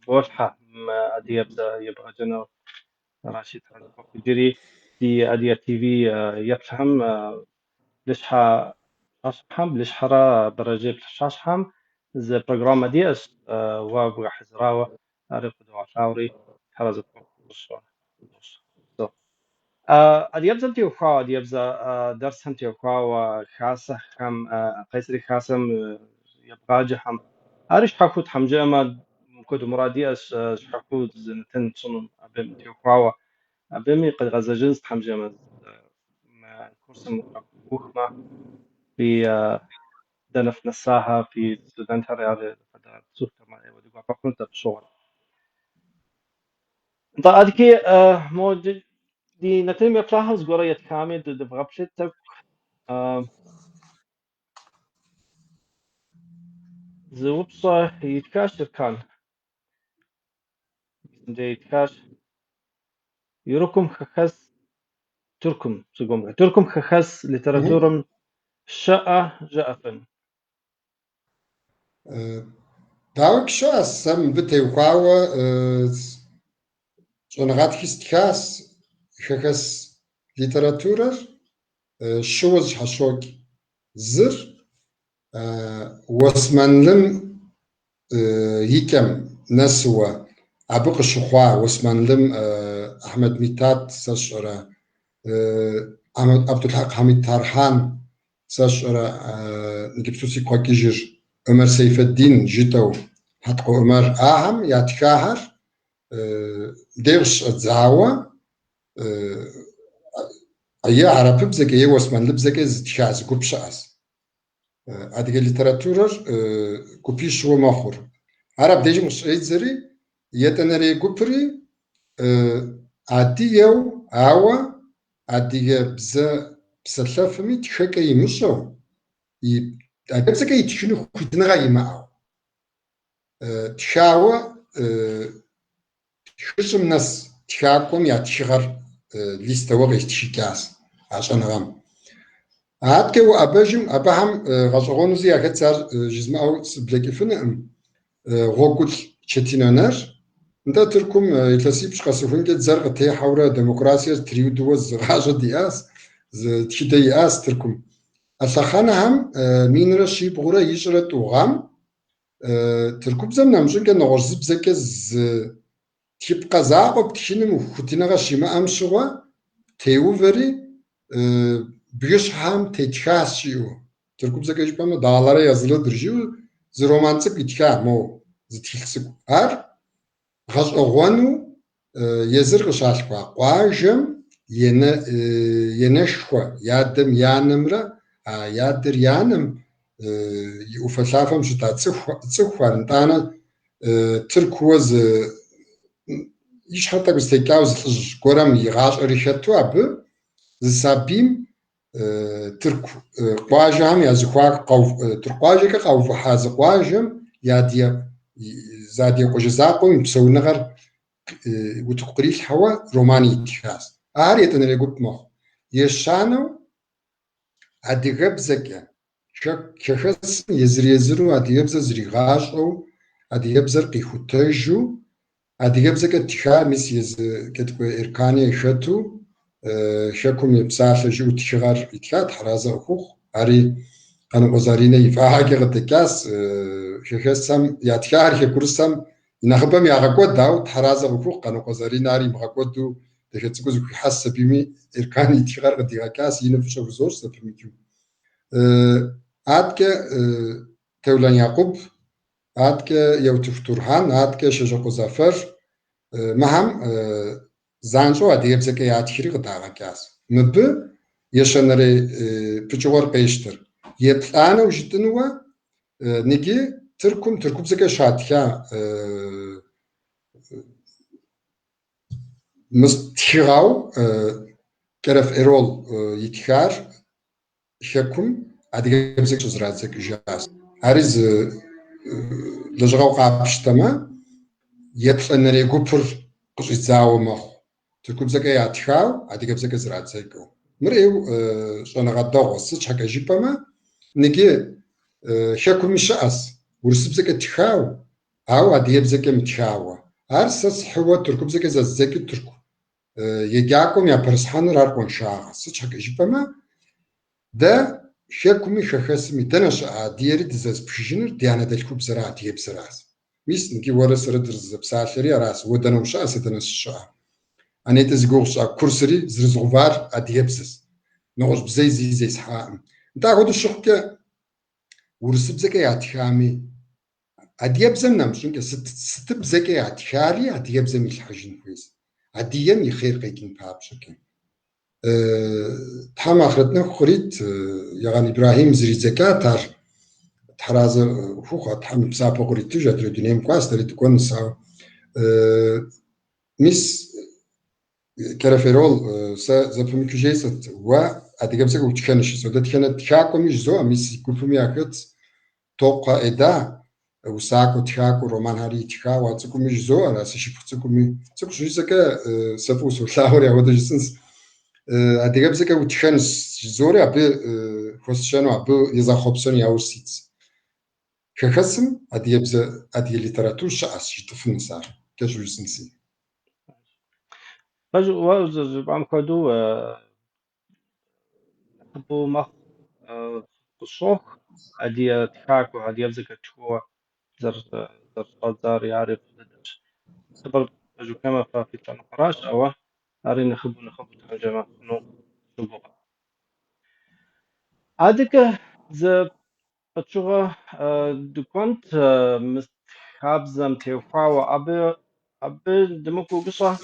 Speaker 1: بوضحة ما أدي يبغى جنر راشد تحرز جري دي أدي تي في يفهم ليش شاشحم ليش حرا برجيب شاشحم زي برنامج ديس وابغى حزراوة أعرف دوا ثوري تحرز أديبزا تيوخوا أديبزا درسهم تيوخوا وخاصة هم قيسري خاصم يبغى جهم أريش حكوت حمجة كود مرادي أش حكوت زنتن صنم أبم تيوخوا أبمي قد غزجنس حمجة ما كورسم وخما في دنف نساها في سودان ترى فدا سوق ما ودي كنت بشغل انت أدكي موجود دي نتيم يفلاها زغورية كامي دي بغبشتك زوبصة يتكاش كان دي يتكاش يروكم خخس تركم خخس لتراتورم شاء جافن
Speaker 2: داوك شو سم بتيوخاوا شنغات خستكاس خخس ليتراتورر شوز حشوك زر واسمانلم هيكم نسوة عبق الشخوع واسمانلم أحمد ميتات ساشرة أحمد عبد الحق حميد تارحان ساشرة نجيبتوسي قاكيجر عمر سيف الدين جيتو حتى عمر أهم ياتكاهر ديرش الزعوة أي عرب بزكي واسمان لبزكي زتشاز قبشاز أديك ليتراتورر كوبيش ومخور عرب ديجي مش إيزري يتنري كوبري عديو عوا عديك بسلافمي تشكا يمشو أكبسك يتشنو كتنغا يماو تشاوى تشكسم ناس تشاكم يا تشغر ليست وغيش تشيكاس عشان غام عاد كيو أباجم أباهم غزغون زي أكاد صار جزم أو بلاكي فنم غوكل تشتينانر نتا تركم يتلسيبش قاسفون كت زرق تي حورا ديمقراطيا تريو دوز غاجة دياس تشيدا ياس تركم أسخانا هم مين رشي بغورا يجرت وغام تركم زمنا مشون كان نغرز بزكز تيبقى زاقب تشينم وختينا غشيما أمشوا تيو فري بيش هم تيتشاسيو تركم زكاش بما دağlara yazılıdır jiu z romantik itka mo z tilsik ar غشغوانو يزر غشاشوا قواجم ينشوا يادم يانمرا يادر يانم يوفلافم شتا تصخوار نتانا تركوز يشحطك بستيكاوز قرام يغاش ريشتو أبو زسابيم ترك قواجم يزخواك قوف ترقواجك قوف حاز قواجم ياديا زادي قجزاقو بسونغر وتقريش حوا روماني تشاس عارية أنا قلت مخ يشانو أديغب زكا شخص يزرو أديغب زريغاش أو أديغب زرقي ختجو أديغب زكا تشا مس يز كتكو إركاني شتو شكم يبسال جو تشغر إتلات حرازة أخوخ أري أنا وزارينا يفاها كغتكاس شخصم ياتشار كورسم نخبم يعقود داو حرازة أخوخ أنا وزارينا أري مغقودو تشتكوز حاسة بيمي إركاني تشغر غتكاس ينفشوا زور سبميكو عادك تولان يعقوب عادك يوتف تورهان عادك شجاق زافر مهم زانجو أديب زكي ياتشري غداغا كاس مب يشنري بجوار قيشتر يبلانو جدنوا نجي تركم زكي شاتيا مستشغاو كرف إيرول يتخار شكم أديب زكي زرات زكي جاس عريز لجغاو قابشتما يبلانري قبر قشيزاو مخ تركب زكاة ياتخاو أديك بزكاة زرعت زيكو مريو شانا غداغو سيتش حكا جيباما نيجي شاكو مشاس ورسب زكاة تخاو أو أديك بزكاة متخاو أرسس حوا تركب زكاة زكاة تركو يجاكم يا برسحان راركون شاغ سيتش حكا جيباما دا شاكو مشاخسمي دنشا ديري دزاز بشجنر ديانا دالكوب زراعة ديب زراعة ميس نيجي ورس ردرز بساشري راس ودنا مشاس دنس الشاع أنا تزغوش كرسري زرزغوار أديبسس نوش بزي زي سحام نتاخد الشقة ورسب زكاة خامي أديبزم نمشون ست بزكاة خاري أديبزم الحجن كويس أديم يخير قيكين بابشكين تحم آخرتنا خريط يعني إبراهيم زري زكاة تار تحراز فوق تحم بسابق خريط تجا تردنيم كواس تريد تكون ساو ميس كرافيرول زفهم كجيست وأديك بسك وتكنش سودة كانت تشاكو مش زو ميس كوفمي أكت توقع إدا وساكو تشاكو رومان هاري تشا واتسكو مش زو أنا سيشبتسكو مي تسكو شو زكا سفوس وشاور يا وده جسنس أديك بسك وتكنش زوري أبي خوششانو أبي يزا خبصون يا ورسيتس كخسم أديك بس أديك ليتراتور شاس يتفن صار كجو جسنسي
Speaker 1: وزر بعم كدو بو مخ قصوخ أدي تحاكو أدي يبزك تشوى زر زار يعرف ددش خبر أجو كما في تنقراش أو أري نخبو تنجمة نو سبوغا عادك ز بتشوغا دكونت مستخابزم تيوفاو أبي دمكو قصة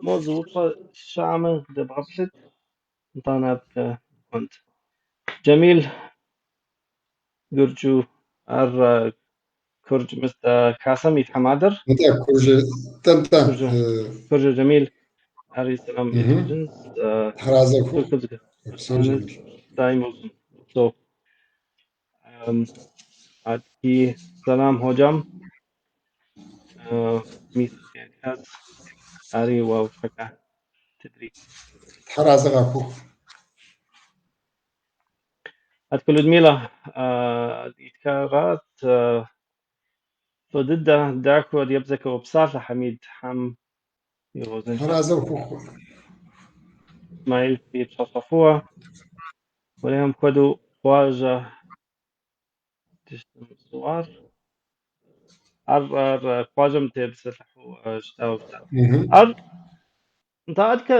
Speaker 1: مو زوطة شامل دبغبلت انطانا كنت جميل Gürcü Kürc مثل كاسم يتحمادر
Speaker 2: متى كورجي تنتا
Speaker 1: كرج جميل أري سلام يتوجنس
Speaker 2: حرازة
Speaker 1: كل
Speaker 2: خوخ
Speaker 1: كذا
Speaker 2: أكسون
Speaker 1: أنا
Speaker 2: جميل
Speaker 1: دايما so أدكي سلام هجام ميس كاس أري وفكا تدري
Speaker 2: حرازة خوخ
Speaker 1: أدكي لودميلا إتكارات ضد داكو يبزك وبصار حميد حم يروزنشا
Speaker 2: حرازة خوخ
Speaker 1: إسماعيل في تصفوه ولهم كدو خواجة تشتم الصور خواجة متبسلحو شتاو أر انت عادك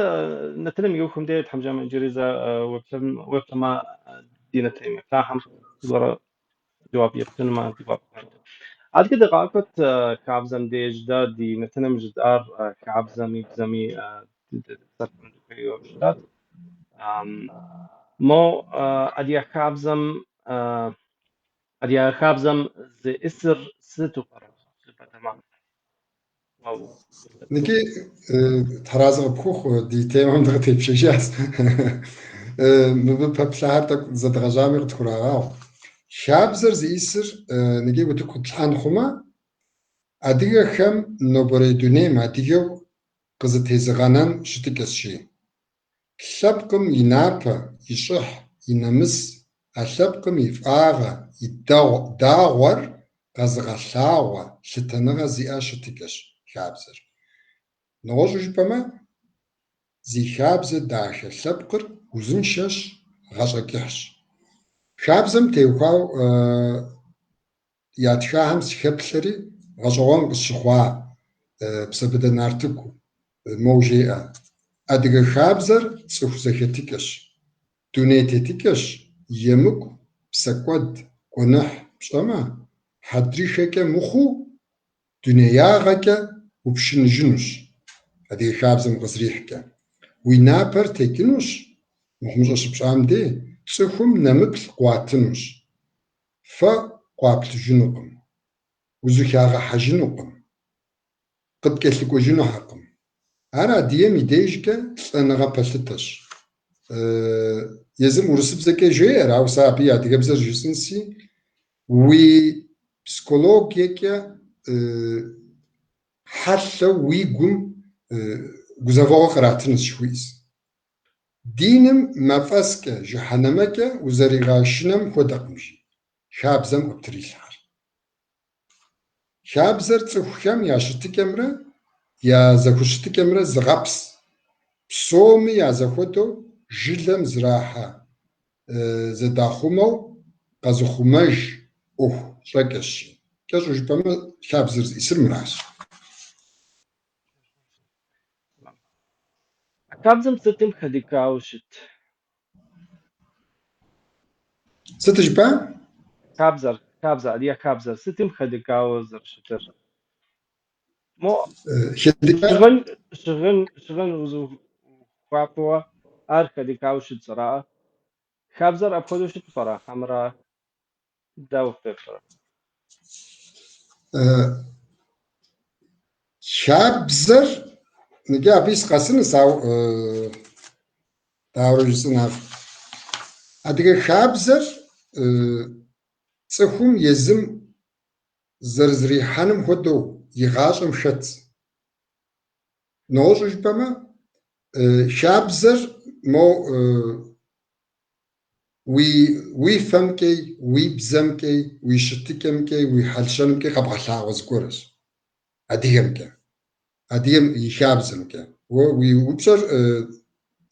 Speaker 1: نتلم يوكم ديت حمجة جريزة وبلما دينا تيمي فاهم زورا جواب يبتن ما جواب عاد كده قاكت كعبزم دي جداد دي نتلم جدار كعبزمي بزمي سرطان دوكي وبشتات مو أديا كعبزم أديا كعبزم زي إسر ستو قرار تمام واو
Speaker 2: نكي حرازة خوخ دي تيمم دغتي بشجاس مببلار تك زدغجامي تكراغاو شابزر زيسر نكي وتكو تلحان خما أديغا خم نوبري دوني ما ديغو قزت هزغانان شتكسشي لبقم ينابا يشح ينمس اللبقم يفاغا داغور غزغلاغا شتنغا زيا شتكش شابزر نغوش بما زي شابزر داخل لبقر وزنشش غشكحش شابزم تيوخاو ياتشاهم سخبلري غشوان بشخوا بسبب نارتكو موجيئة أدغ شابزر صف زكتكش دونيتتكش يمك بسكود قنح بشما حدريشك مخو دنياغك وبشنجنش هذه شابزم غزريحك وينابر تكنوش محمش بشام دي صفهم نمك قواتنوش فقوابل جنوقم وزكاغ حجنوقم قد كتلكو جنو حقم أنا ديم يديجك أنا غابلتش يزم ورسب زكي جير أو سابي أتجبز جسنسي وي بسكولوجيا حتى ويجم جزافو قراتن شويس دينم مفاسك جهنمك وزريغاشنم خدقمشي شابزم أبتريلار شابزر تخشم يا شتكمرة يا زخشتكمرة زغبس بسومي يا زخوتو جلم زراحة زداخمو قزخمج شكش كشو جبما شابزر يسر مراش
Speaker 1: كابزم ستم خديكاوشت
Speaker 2: ستجبا
Speaker 1: كابزر ديا كابزر ستم خديكاوزر شتر مو
Speaker 2: شدك
Speaker 1: شغن وزو خواقوا خديكاوشت صراحة كابزر أبخدوشت صراحة حمرا داو فكرة
Speaker 2: شابزر نجا بيس قاسن ساو داورج سناف أدري شابزر صخوم يزم زرزري حنم خدو يغاشم شت نوجج بما شابزر مو وي فمكي وي بزمكي وي شتكمكي وي حلشنمكي قبغلا وزكورس أديمكي أديم يشابزمكي وي وبشر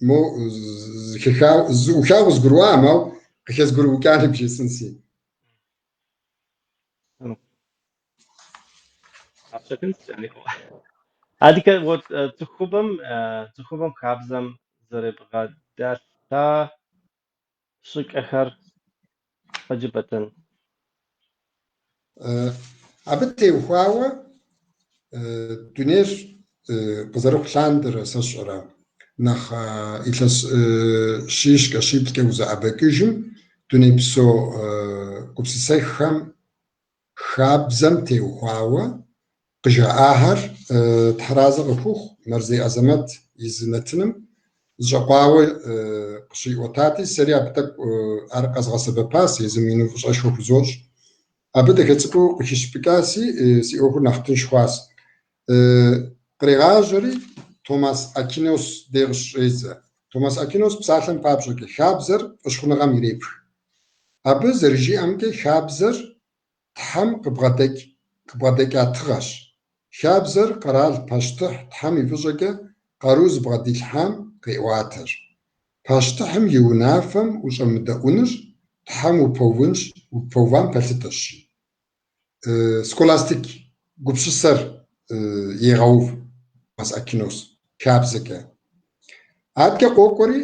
Speaker 2: مو زخاو زغروا مو كيس غرو كان بشي سنسي
Speaker 1: شكلت يعني هذه كانت تخوبم كابزم زرب غداتا شك أخر فجبة
Speaker 2: عبدتي وخاوة دونيش قزرق شاندر سشعرا نخ إلس شيش كشيبت كوزا أباكيجم دوني بسو гупсысэххэм хабзэм теухуауэ къыжаӏахэр тхьэразэ къыхуху Мэрзей Азэмэт и зы нэтыным зэщӏэкъуауэ къыщиӏуэтати, сэри абы тӏэкӏу ар къэзгъэсэбэпащ, езым ину фӏыщӏэшхуэ хузощӏ. Абы дахэ цӏыкӏуу къыхищыпӏыкӏаси си ӏуэхур нэхъ тынш хъуащ. Кърегъажьэри Томас Акинос дей къыщыщӏедзэ. Томас Акинос псалъэм папщӏэкӏэ хабзэр фӏыщхъуныгъэм ирепх. Абы зэрыжиӏэмкӏэ хабзэр Тхьэм къыбгъэдэкӏа тыгъэщ. Хабзэр къэрал пащтыхь Тхьэм и фӏыщӏэкӏэ къару зыбгъэдилъхьам къеӏуатэр. Пащтыхьым и унафэм ущӏэмыдэӏуныр Тхьэм упэувам пэлъытэщ. Сколастик гупщысэр егъэув Томас Акинос хабзэкӏэ. Адэкӏэ къокӏуэри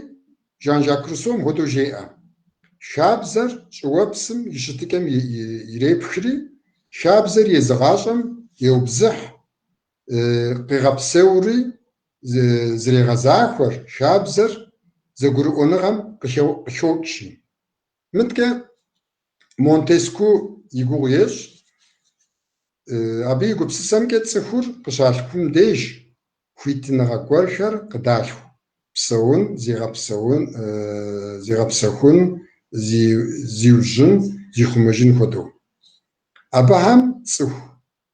Speaker 2: Жан-Жак Руссом хуэдэу жеӏэ. Хабзэр щӏыуэпсым и щытыкӏэм ирепхри, хабзэр езы гъащӏэм еубзыхь, къигъэпсэури зрегъэзахуэр, хабзэр зэгурыӏуэныгъэм къыхокӏи. Мыткӏэ Монтескьу и гугъу ещӏ, абы и гупсысэмкӏэ цӏыхур къыщалъхум деж хуитыныгъэ гуэрхэр къыдалъху. Псэун, зигъэпсэхун, зиужьын, зихъумэжын хуэдэу. Абыхэм цӏыху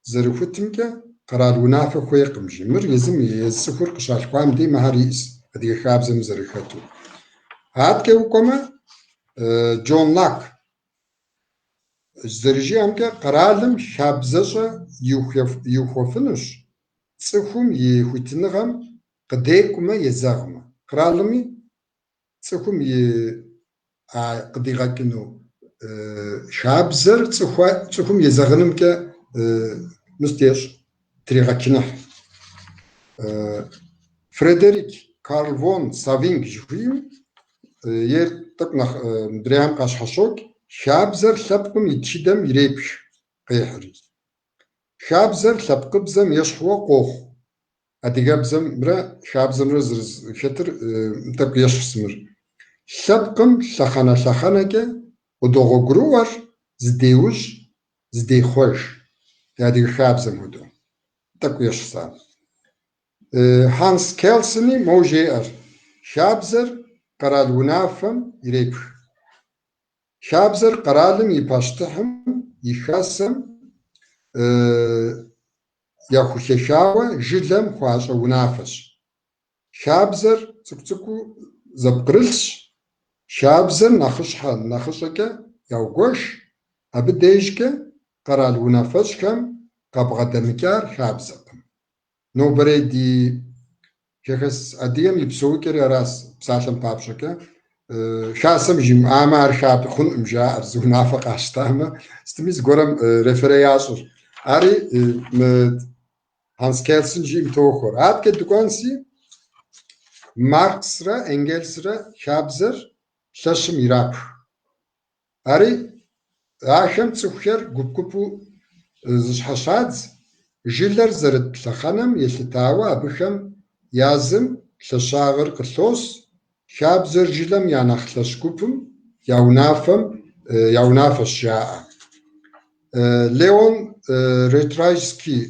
Speaker 2: зэрыхутымкӏэ къэрал унафэ хуейкъым жи. Мыр езым езы цӏыхур къыщалъхуам дей мэхьэр иӏэщ, адыгэ хабзэм зэрыхэту. Адэкӏэ укӏуэмэ, Джон Лак зэрыжиӏэмкӏэ къэралым хабзэщӏэ иухуэфынущ цӏыхум и хуитыныгъэм къыдекӏумэ езэгъмэ. Къэралми цӏыхум къыдигъэкӏыну хабзэр цӏыхум езэгъынымкӏэ мыстещ трегъэчыныхь. Фредерик Карл фон Савинг жыхуиӏэу ер тӏэкӏу нэхъ мыдрейхэм къащхьэщокӏ, хабзэр лъэпкъым и тхыдэм ирепх къехьри. Хабзэр лъэпкъыбзэм ещхьууэ къохъу. Адыгэбзэмрэ хабзэмрэ зэрызыхэтыр тӏэкӏу ещхь сымыр. Лъэпкъым лъэхъэнэ-лъэхъэнэкӏэ къыдогъуэгурыӏуэр зыдеужь, зыдехъуэж. Адыгэ хабзэм хуэдэу. Тӏэкӏу ещхь сэ. Ханс Келсени моуэ жеӏэр. Хабзэр къэрал унафэм ирепх. Хабзэр къэралым и пащтыхьым, и хасэм яхулъэхауэ жылэм хуащӏэ унафэщ. Хабзэр цӏыкӏу-цӏыкӏуу зэпкърылъщ. Хабзэр нэхъыщӏэкӏэ яугуэш. Абы дежкӏэ къэрал унафэщӏхэм къэбгъэдэмыкӏар хабзэкъым. Нобэрей ди Хехэс адыгэм и псэукӏэр аращ, псалъэм папщӏэкӏэ. Хасэм жимыӏамэ ар хъункъым жаӏэр, зы унафэ къащтамэ. Сытми зыгуэрэм реферей ящӏыр. Ари Ханс Келсен жиӏэм тохуэр. Адэкӏэ дыкӏуэнси Марксрэ Энгельсрэ хабзэр лъэщым ирапх. Ари ахэм цӏыхухэр гуп-гупу зыщхьэщадз, жылэр зэрыт лъэхъэнэм елъытауэ абыхэм язым лъэщагъыр къылъос, хабзэр жылэм я нэхъ лъэщ гупым я унафэщ жаӏэ. Леон Ретрайский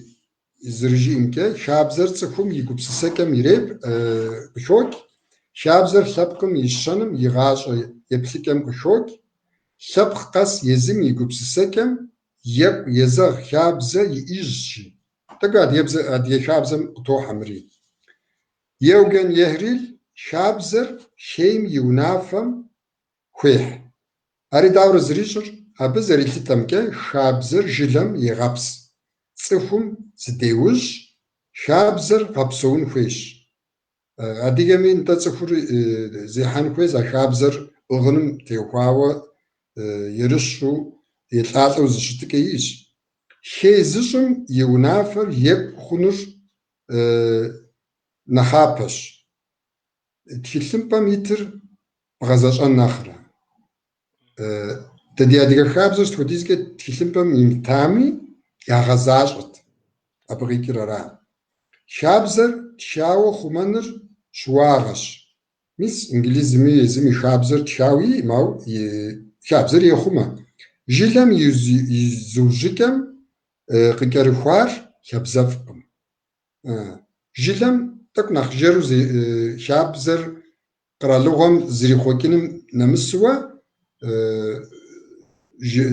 Speaker 2: зэрыжиӏэмкӏэ, хабзэр цӏыхум и гупсысэкӏэм къыхокӏ, хабзэр лъэпкъым и щэным и гъащӏэ еплъыкӏэм къыхокӏ, лъэпкъ къэс езым и гупсысэкӏэм екӏу езэгъ хабзэ иӏыжщи. Тӏэкӏу адыгэ хабзэм къытохьэ мыри. Евген Ехрил хабзэр хейм и унафэм хуехь. Ари дауэ зэрищӏыр, абы зэрилъытэмкӏэ хабзэр жылэм егъэпс. Цӏыхум зыдеужь, хабзэр гъэпсэун хуейщ. Адыгэми нтӏэ цӏыхур зехьэн хуейщ, а хабзэр ӏыгъыным теухуауэ ерыщу, елӏалӏэу зыщытыкӏэ иӏэщ. Хей зыщӏым и унафэр екӏу хъунур нэхъапэщ. Тхылъымпӏэм итыр бгъэзэщӏэн нэхърэ. Дэ ди адыгэ хабзэр сытхуэдизкӏэ тхылъымпӏэм имытами, ягъэзащӏэт. Абы къикӏыр ара. Хабзэр тхауэ хъумэныр щыуагъэщ. Мис инглизми езым и хабзэр тхауэ иӏым, ауэ хабзэр ехъумэ. Жылэм изыужьыкӏэм къыкӏэрыхуар хабзэфӏкъым. Жылэм тӏэкӏу нэхъ жэру хабзэр къралыгъуэм зрихъуэкӏыным нэмысууэ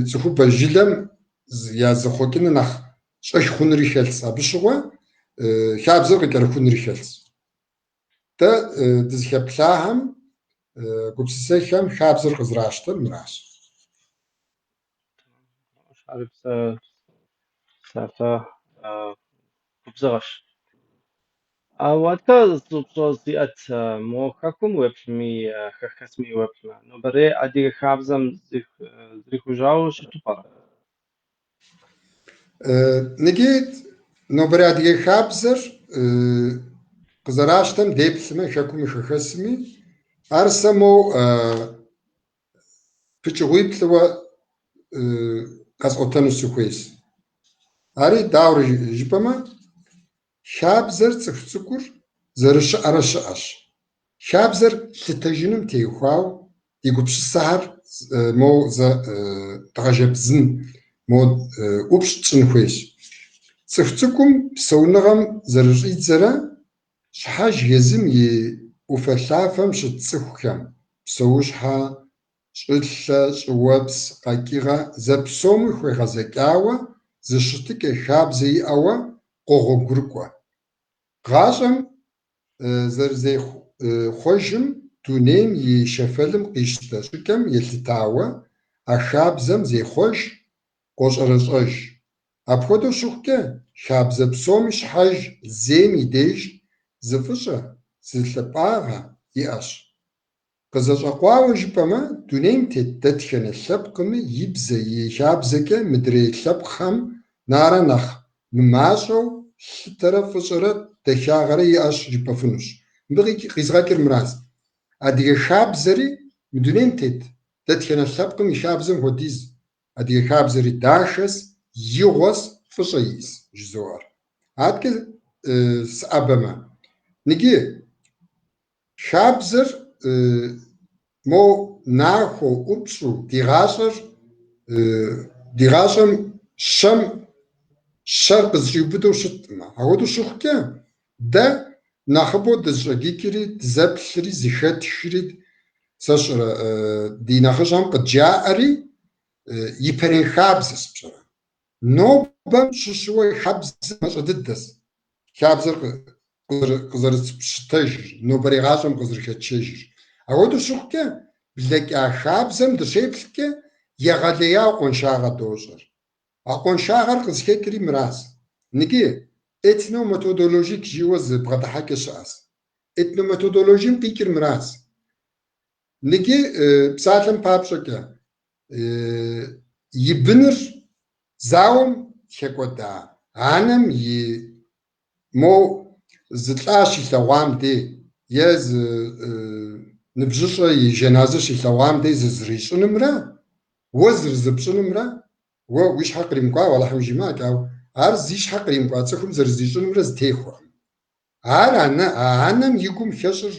Speaker 2: цӏыхубэ жылэм языхъуэкӏыныр нэхъ щӏэх хъунури хэлъщ. Абы щыгъуэ хабзэр къыкӏэрыхунури хэлъщ. Дэ дызыхэплъахэм гупсысэхэм хабзэр къызэращтэр мыращ.
Speaker 1: عارف سالفة губзыгъэщ. Ауатка зыщӏэзиӏэт мо хэкум уеплъми хэхэсми уеплъмэ, нобэрей адыгэ хабзэм зрихужьауэ щыту пӏэрэ?
Speaker 2: Ныгъи нобэрей адыгэ хабзэр къызэращтэм деплъымэ хэкуми хэхэсми ар сэ моу пыкӏыгъуиплӏыуэ къэзӏуэтэну сыхуейщ. Ари дауэ жыпӏэмэ, хабзэр цӏыху цӏыкӏур зэрыщыӏэрэ щыӏэщ. Хабзэр лъытэжыным теухуауэ и гупсысэхьэр моу дгъэжэбзын, моу ӏупщӏ тщӏын хуейщ. Цӏыху цӏыкӏум псэуныгъэм зэрыщӏидзэрэ щхьэж езым и ӏуфэлъафэм щыт цӏыхухэм псэущхьэ, щӏылъэ, щӏыуэпс, къэкӏыгъэ зэпсоми хуегъэзэкӏауэ зы щытыкӏэ хабзэ иӏэуэ къогъуэгурыкӏуэ. Гъащӏэм зэрызехъуэжым дунейм и шэфэлым къищтэ щӏыкӏэм елъытауэ а хабзэм зехъуэж, къощӏэрыщӏэж. Апхуэдэу щыхъукӏэ, хабзэ псоми щхьэж зейм и деж зы фӏыщӏэ, зы лъапӏагъэ иӏэщ. Къызэщӏэкъуауэ жыпӏэмэ, дунейм тет дэтхэнэ лъэпкъми и бзэ, и хабзэкӏэ мыдрей лъэпкъхэм нарэ нэхъ мымащӏэу лъытэрэ фӏыщӏэрэ дахагъэрэ иӏэщ жыпӏэфынущ. Мыбы къизгъэкӏыр мыращ. Адыгэ хабзэри мы дунейм тет дэтхэнэ лъэпкъым и хабзэм хуэдиз. Адыгэ хабзэри дахэс, игъуэс, фӏыщӏэ иӏэс жызоӏэр. Атӏкӏэ сыӏэбэмэ. Ныгъи хабзэр моу нахуэу, ӏупщӏу ди гъащӏэм щэр къызыщӏиубыдэу щытмэ. Ауэдэу щыхъукӏэ, дэ нэхъыбэу дызыщӏэгъикӏри, дызэплъри, зыхэтхри, сэ щӏэрэ, ди нэхъыщӏэм къыджаӏэри ипэрей хабзэщ пщӏэрэ. Нобэм щыщыуэ хабзэр мащӏэ дыдэщ. Хабзэр къызэрыщытэж, нобэрей гъащӏэм къызэрыхэтшэжыр. Ауэдэу щыхъукӏэ, блэкӏа хабзэм дыщеплъкӏэ, егъэлеяуэ къуаншагъэ дощӏэр. А къуаншагъэр къызыхекӏри мыращ. Ныгъи этнометодологик жиӏэу зы бгъэдыхьэкӏэ щыӏэщ. Этнометодологием къикӏыр мыращ. Ныгъи псалъэм папщӏэкӏэ и быныр зауэм текӏуэда, анэм и моу зы лӏа щилъэгъуам дей, е зы ныбжьыщӏэ и жэназэ щилъэгъуам дей зызрищӏынымрэ, уэ зэрызыпщӏынымрэ, уэ уи щхьэ къримкӏуауэ, Алыхьым жимыӏэкӏ, ауэ ар зи щхьэ къримкӏуа цӏыхум зэрызищӏынымрэ зытехуэкъым. Ар анэм и гум хэщӏыр,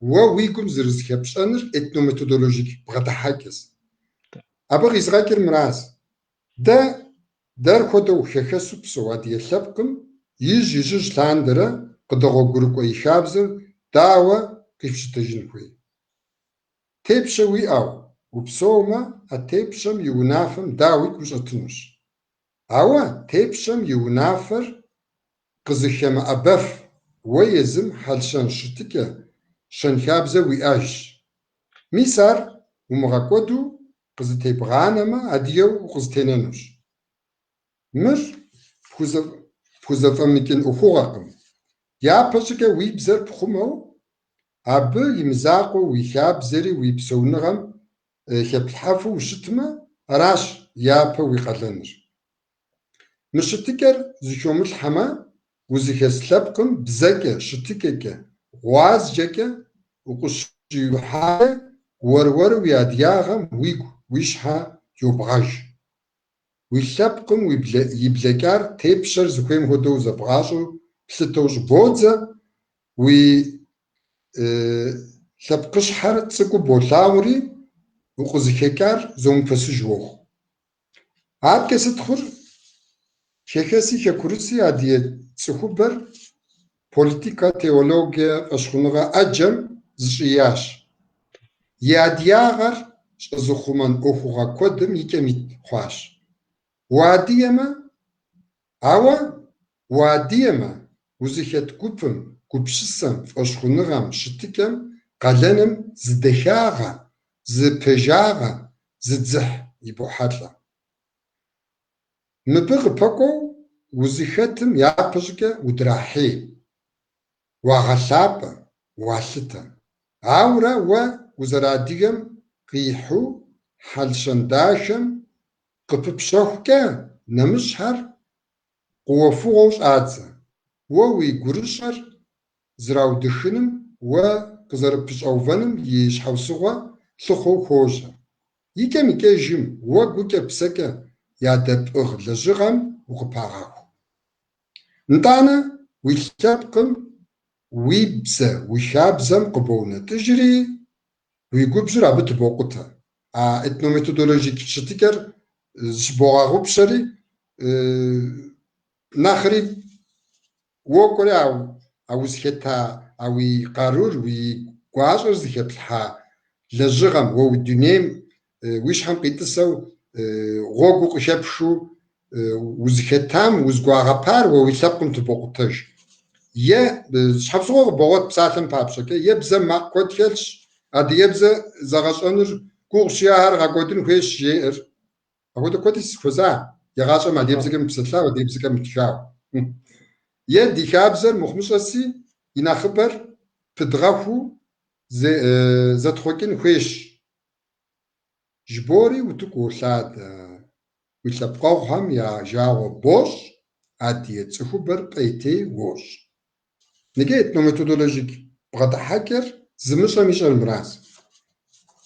Speaker 2: уэ уи гум зэрызыхэпщӏэныр этнометодологик бгъэдыхьэкӏэщ. Абы къизгъэкӏыр мыращ. Дэр хуэдэу хэхэсу псэу адыгэ лъэпкъым ижь лъандэрэ къыдэгъуэгурыкӏуэ и хабзэр дауэ къифщытэжын хуей. Тепщэ уиӏэу упсэумэ, а тепщэм и унафэм дауэ игу ущӏэтынущ. Ауэ тепщэм и унафэр къызыхемыӏэбэф уэ езым хьэлщэн щытыкӏэ, щэнхабзэ уиӏэжщ. Мис ар умыгъэкӏуэду къызытебгъанэмэ, адыгэу укъызытенэнущ. Мыр пхузэфӏэмыкӏын ӏуэхугъуэкъым. Япэ щӏыкӏэ уи бзэр пхъумэу, абы и мызакъуэу уи хабзэри уи псэуныгъэм хеплъхьэфу ущытмэ, аращ япэ уи къалэныр. Мы щытыкӏэр зыхуэмылъхьэмэ, узыхэс лъэпкъым бзэкӏэ, щытыкӏэкӏэ, гъуазджэкӏэ укъыщиухьарэ, уэр-уэру уи адыгагъэм уигу, уи щхьэ йобгъэж. Уи лъэпкъым и блэкӏар тепщэр зыхуейм хуэдэу зэбгъащӏэу, плъытэу щӏыбодзэ, уи лъэпкъыщхьэр цӏыкӏуу болъагъури, укъызыхекӏар зумыпэсыж уохъу. عاد كستخر شكسي شكرسي عادية سخبر بوليتيكا تيولوجيا أشخنغا أجم زشياش يادياغر زخومن أخوغا كودم يكميت خواش واديما أوا واديما وزيخت كوبم كوبشسم أشخنغام شتكم قلنم زدشاغا زبجاغا زدزح يبوحاتلا مبغ بقو وزيختم يابجك ودراحي وغلاب والتا عورا وزراديم قيحو حلشنداشم قببشوكا نمشهر قوفوغوش آدزا ووي قرشر زراو دخنم وقزربش أوفنم يشحوسوغا لخو خوشا يكا ميكا جيم وقوكا بسكا يادب أغل لجغم وقباغاكو نتانا ويشابقم ويبسا وشابزم قبونا تجري ويقبجر عبت بوقتها اتنو ميثودولوجيك شتكر شبوغاغو بشري ناخري وكوري أو زخيتا أو قارور ويقواشر زخيتلها لجغم وودنيم ويش هم قيتسو غوغو قشبشو وزخيتام وزقواغابار ويسابقم تبوقتاج شحبسوغ بوغت بساتم بابشكا يبزا ما كوتيلش اد يبزا زغاشونر كوغشيار غاكوتن خويش جير أقول كوتيس خوزا يغاشا ما ديبزا بسلا وديبزا متشاو يدي كابزر مخمشاسي ينخبر تدغفو زتخوكين خويش جبوري وتكو لاد ويتلبقوهم يا جاو بوش ادي تخبر قيتي ووش نجيت نو ميثودولوجيك بغد حكر زمشا مش المراس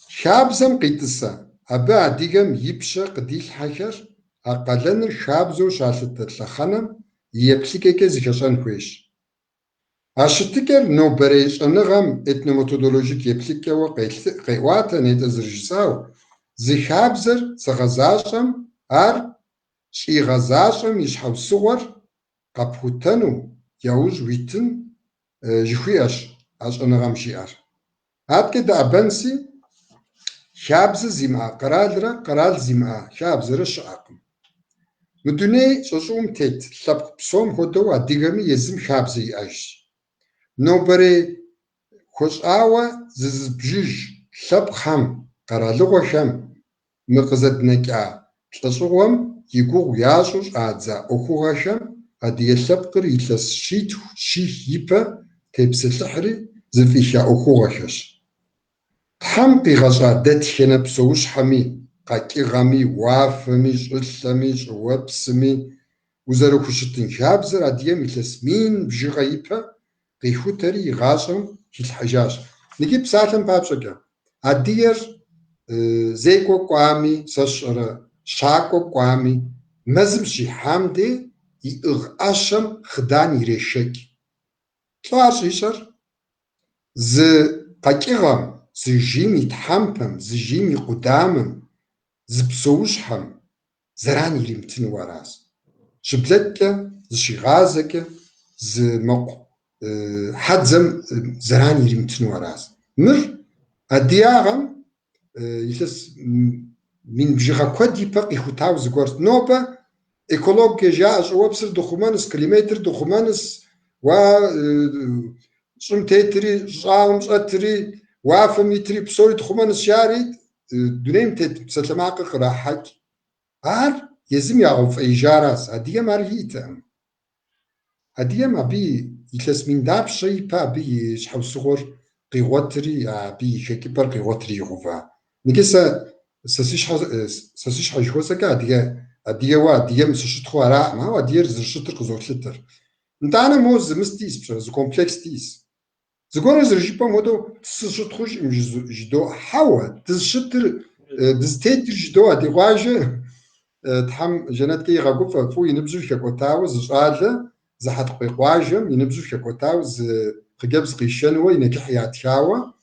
Speaker 2: شابزم قيتسا أبا ديجم يبشا قديل حكر أقلن الشابزو شاشت الخنم يبسيكي زكشان خويش أشتكر نو بريش أنغم إتنو ميثودولوجيك يبسيكي وقيواتا نيت أزرجساو زي شابزر زغزاشم أر شي غزاشم يشحو صور قبهوتنو يوج ويتن جخوياش أش أنغام شيار هاد كده أبنسي شابز زيما قرال زيما شابز رشاقم مدوني شوشوم تيت لبق بصوم هدو أديغمي يزم شابزي أش نوبري خوش آوا ززبجيج لبق هم قرالغو شم مقزد نكا تلسوغم يقوغ ياسوش آدزا أخوغا شم أدي لبقر يتلس شيت شيح يبا تبس الحري زفيشا أخوغا شش حمقي غزا دتشنا بسوش حمي قاكي غامي وافمي شلمي شوابسمي وزارو كشتن شابزر أديم يتلسمين بجي غايبا قيخو تري غاشم في الحجاج نجيب ساعتم بابشكا أدير زيكو قوامي سشر شاكو قوامي مزمشي حامدي يغ أشم خدان يريشك طلاش يشر ز قاكيغم زي جيمي تحمبم زي جيمي قدامم زي بسوشحم زراني لمتن وراس شبلتك زي غازك زي مق حدزم زراني لمتن وراس مر أدياغم يلس من بجيغا كودي باقي خوتاو زغورت نوبا إيكولوج جاء وابسر دخومانس كليمتر دخومانس و شمتيتري شام شاتري وافميتري بسوري دخومانس شاري دونيم تت ستلماق قراحك هار يزم يعرف إيجارس هدية ماريتا هدية ما بي يلس من داب شيء با بي شحو صغر قيوتري بي شكي بر قيوتري يغوفا نكسا سسيش حجوزك أدية مسش تخوارا ما هو أدية زرشتر قزوتلتر نتانا موز مستيس بشر زو كومبلكس تيس زغور زرجيبا مودو تسش تخوش جدو حوا تسشتر دزتيتر جدو أدي غواجة تحم جنات كي غاقوفا فو ينبزو شكوتاو زشالة زحت قواجم ينبزو شكوتاو قجبز قيشنوة ينكحيات شاوة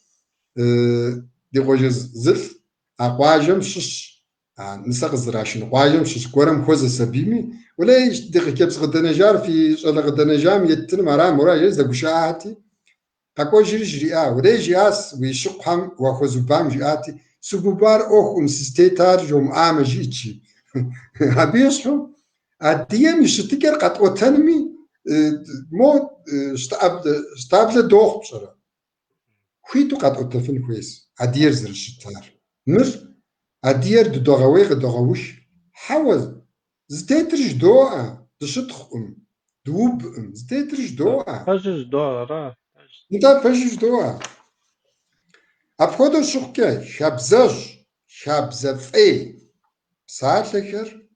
Speaker 2: دي غواجة زلف أقواجم شش نسق زراشين قايم شش كورم خوز سبيمي ولا يشتغل كيبس غدنجار في شغل غدنجام يتن مرا مرا يز دغشاتي كاكو جريا ولا جياس ويشقهم وخوز بام جاتي سبوبار اوخ سيستيتار جوم امجيتشي هبيشو اديه مش تكر قطو تنمي مو شتابل دوخ بصرا خويتو قطو تفن كويس ادير زرشتار مر ادير دوغوي دوغوش حوز زتيترج دوء تشطخم دوب زتيترج دوء
Speaker 1: فجج دورة
Speaker 2: انت فجج دوء افخدو شخكه شابزفي ساعتلكر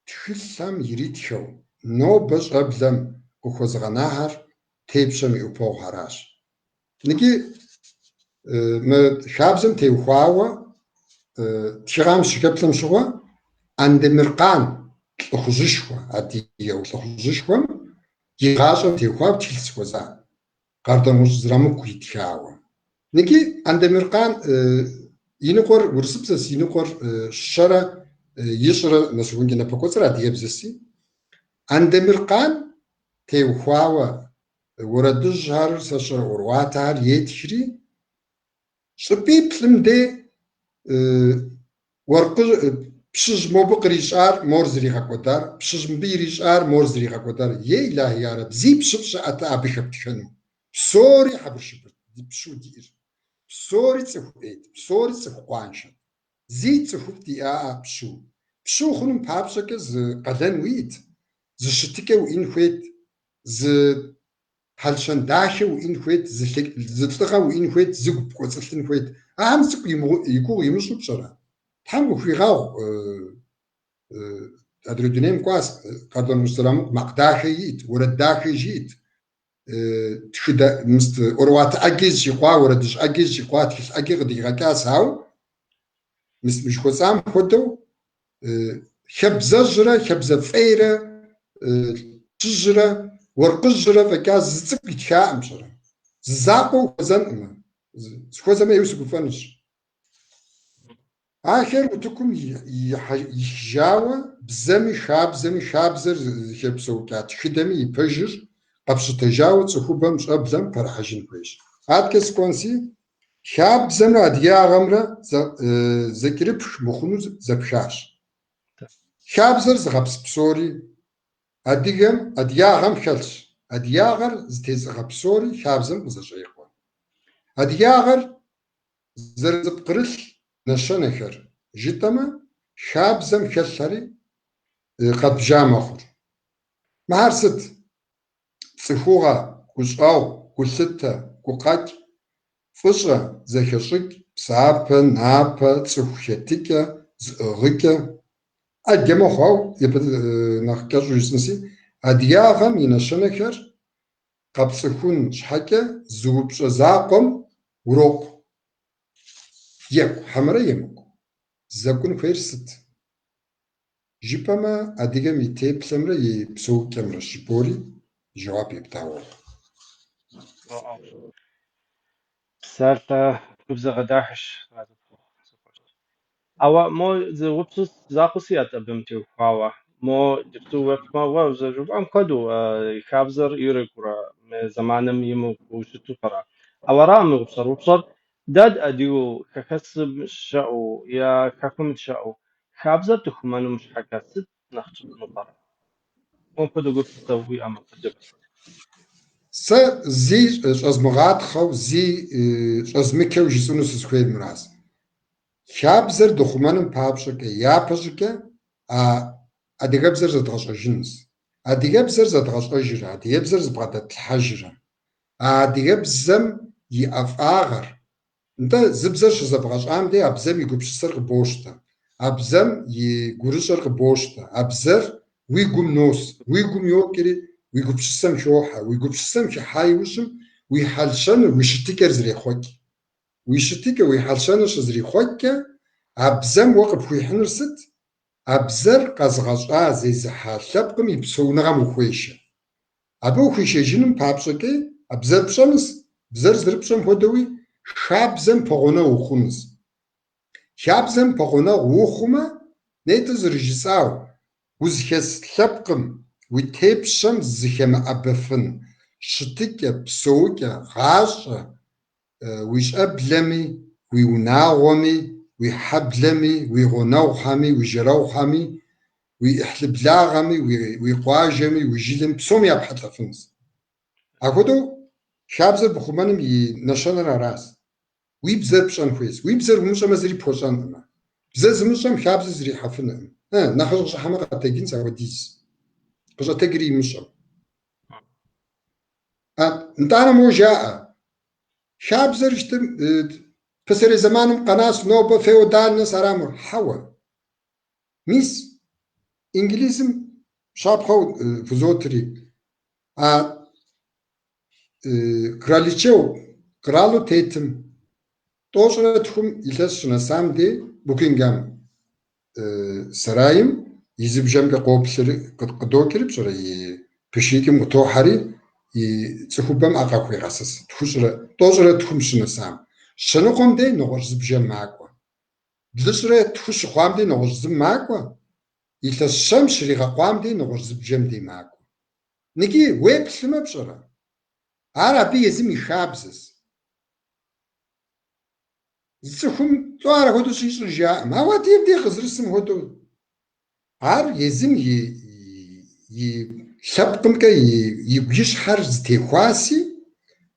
Speaker 2: تخلم يريتشو نو بش قبلم وخزغناهر تيبشم يوبو هراش نكي ما شابزم تيوخاوا تشغام شكبتم شغوا عند مرقان تخزشوا اديو تخزشوا يغاشو تيوخاوا تشلسوزا قردن وزرامو كويتشاوا نكي عند مرقان ينقر ورسبسس ينقر شرا يشرا نسوونجنا بكوترا ديبزسي عند مرقان تيوخاوا ورد الجهر سشر ورواتار يتشري شبي بلم دي ورق بشج مو بقريشار مورزري غاكودار بشج مبيريشار مورزري غاكودار يا إلهي يا رب زي بشبش أتا أبيخ بتخنو بسوري حبر شبر بشو دير بسوري تسخويت بسوري تسخوانشا زي تسخوتي بشو خنم بابشك ز قدن ويت ز شتكه وإن خويت ز حالشان داشه وإن خويت ز تلقى وإن خويت زقب قوتلن خويت أهم سق يكو يمشو بشرا تحمو في غاو أدري دنيم كواس كاردون مستلام مقداخي يت ورد داخي جيت تخدا مست أروات أجيز شقوا وردش أجيز شقوا تخش أجي غدي غكاس هاو مش خصام خدو خبزة جرا خبزة فيرة تجرا ورقجرا فكاز زتك يتشاء مشرا زاقو وزن خوزا ما يوسف فنش آخر وتكم يحجاوا بزمي شابزر خبزو كات خدمي يبجر قبش تجاوز وخوبم شابزم فرحجين كويش عاد كسكونسي شابزم أديا غمرة زكربش مخنوز زبشاش شابزر زغبس بسوري أديهم أديا غم خلش أديا غر زتيز غبسوري شابزم زجيقون أديا غر زرزب قرش نشانخر جتما شابزم خلشري قد جامخر مهرست صفوغا كوشاو كوشتا كوقاج فشرا زخشق بسابا نابا تصوخيتيكا زغيكا أجمع خاو نخكاجو يسنسي أدياغم ينشنكر قبسخون شحكا زوبشا زاقم وروق يكو حمرا يمكو زاكون فيرست جيبما أديغم يتيب سمرا يبسو كامرا شبوري جواب يبتاوه
Speaker 1: سارتا كبزة غداحش أو مو زي وبسوس زاقسيات أبمتي وخاوة مو جبتو وقت ما وزا جوبام كدو كابزر يوريكورا زمانم يمو وشتو فرا أو رامي وبصر داد أديو ككسب شاو يا ككم شاو كابزر تخمانو مش حكاسد نخطب نطرا مو كدو قلت تسوي أما قدبت
Speaker 2: زي أزمغات خو زي أزمكو جسونو سسخويد مراز شابزر دخمانم بابشكا يا باشكا أديغبزر زدغشجنس أديغبزر زدغشجرا أديغبزر زبغدت الحجرا أديغبزم يأفاغر انت زبزر شزبغش عامدي أبزم يقبشسر بوشتا أبزم يقرشر بوشتا أبزر ويقوم نوس ويقوم يوكري ويقبشسم شوحة ويقبشسم شحاي وشم ويحلشن ويشتكر زري خوكي ويشتكر ويحلشن شزري خوكي أبزم وقف ويحنرست أبزر قزغشا زي زحالبقم يبسونغم وخويشة أبو خويشة جنم بابشكي أبزر بشمس بزر زربشم هدوي شابزم بغونا وخونز شابزم بغونا وخوما نيت زرجساو وزخس لبقم وتيبشم زخم أبفن شتك بسوك غاش ويش أبلمي ويوناغمي ويحبلمي ويغنوحمي ويجروحمي ويحلبلاغمي ويقواجمي ويجلم بسوم يبحث لفنس أكودو شابزر بخمانم ينشان راس ويبزر بشان خويس ويبزر مش مزري بوشان أما بزر مشام شابزر زري حفنا نخرج حماقة تجين سوديس قصة تجري مشام انتانا مو جاء شابزر اشتم فسر زمانم قناص نوبة فيودال ناس أرامر حوا ميس إنجليزم شاب خو فزوتري краличев крало тетим тоже тхум илэс на самом деле Букингам сарайым изыбжэмгэ гоплэр гдокэрп шора и пишиким готохари и цхубам агахуйгасас тхушра тоже тхум шна сам шнокомдэ ногор збжэм маква блэшрэ тхуш хвамдэ ногор зм маква илэс шам шрига хвамдэ ногор збжэм дэ маква ники вебслэмэ шора عربي يزم يخابزس زخم توارا هدو شيش رجاء ما هو تيب دي خزرسم هدو عر يزم يشبقم كا يبيش حرز تيخواسي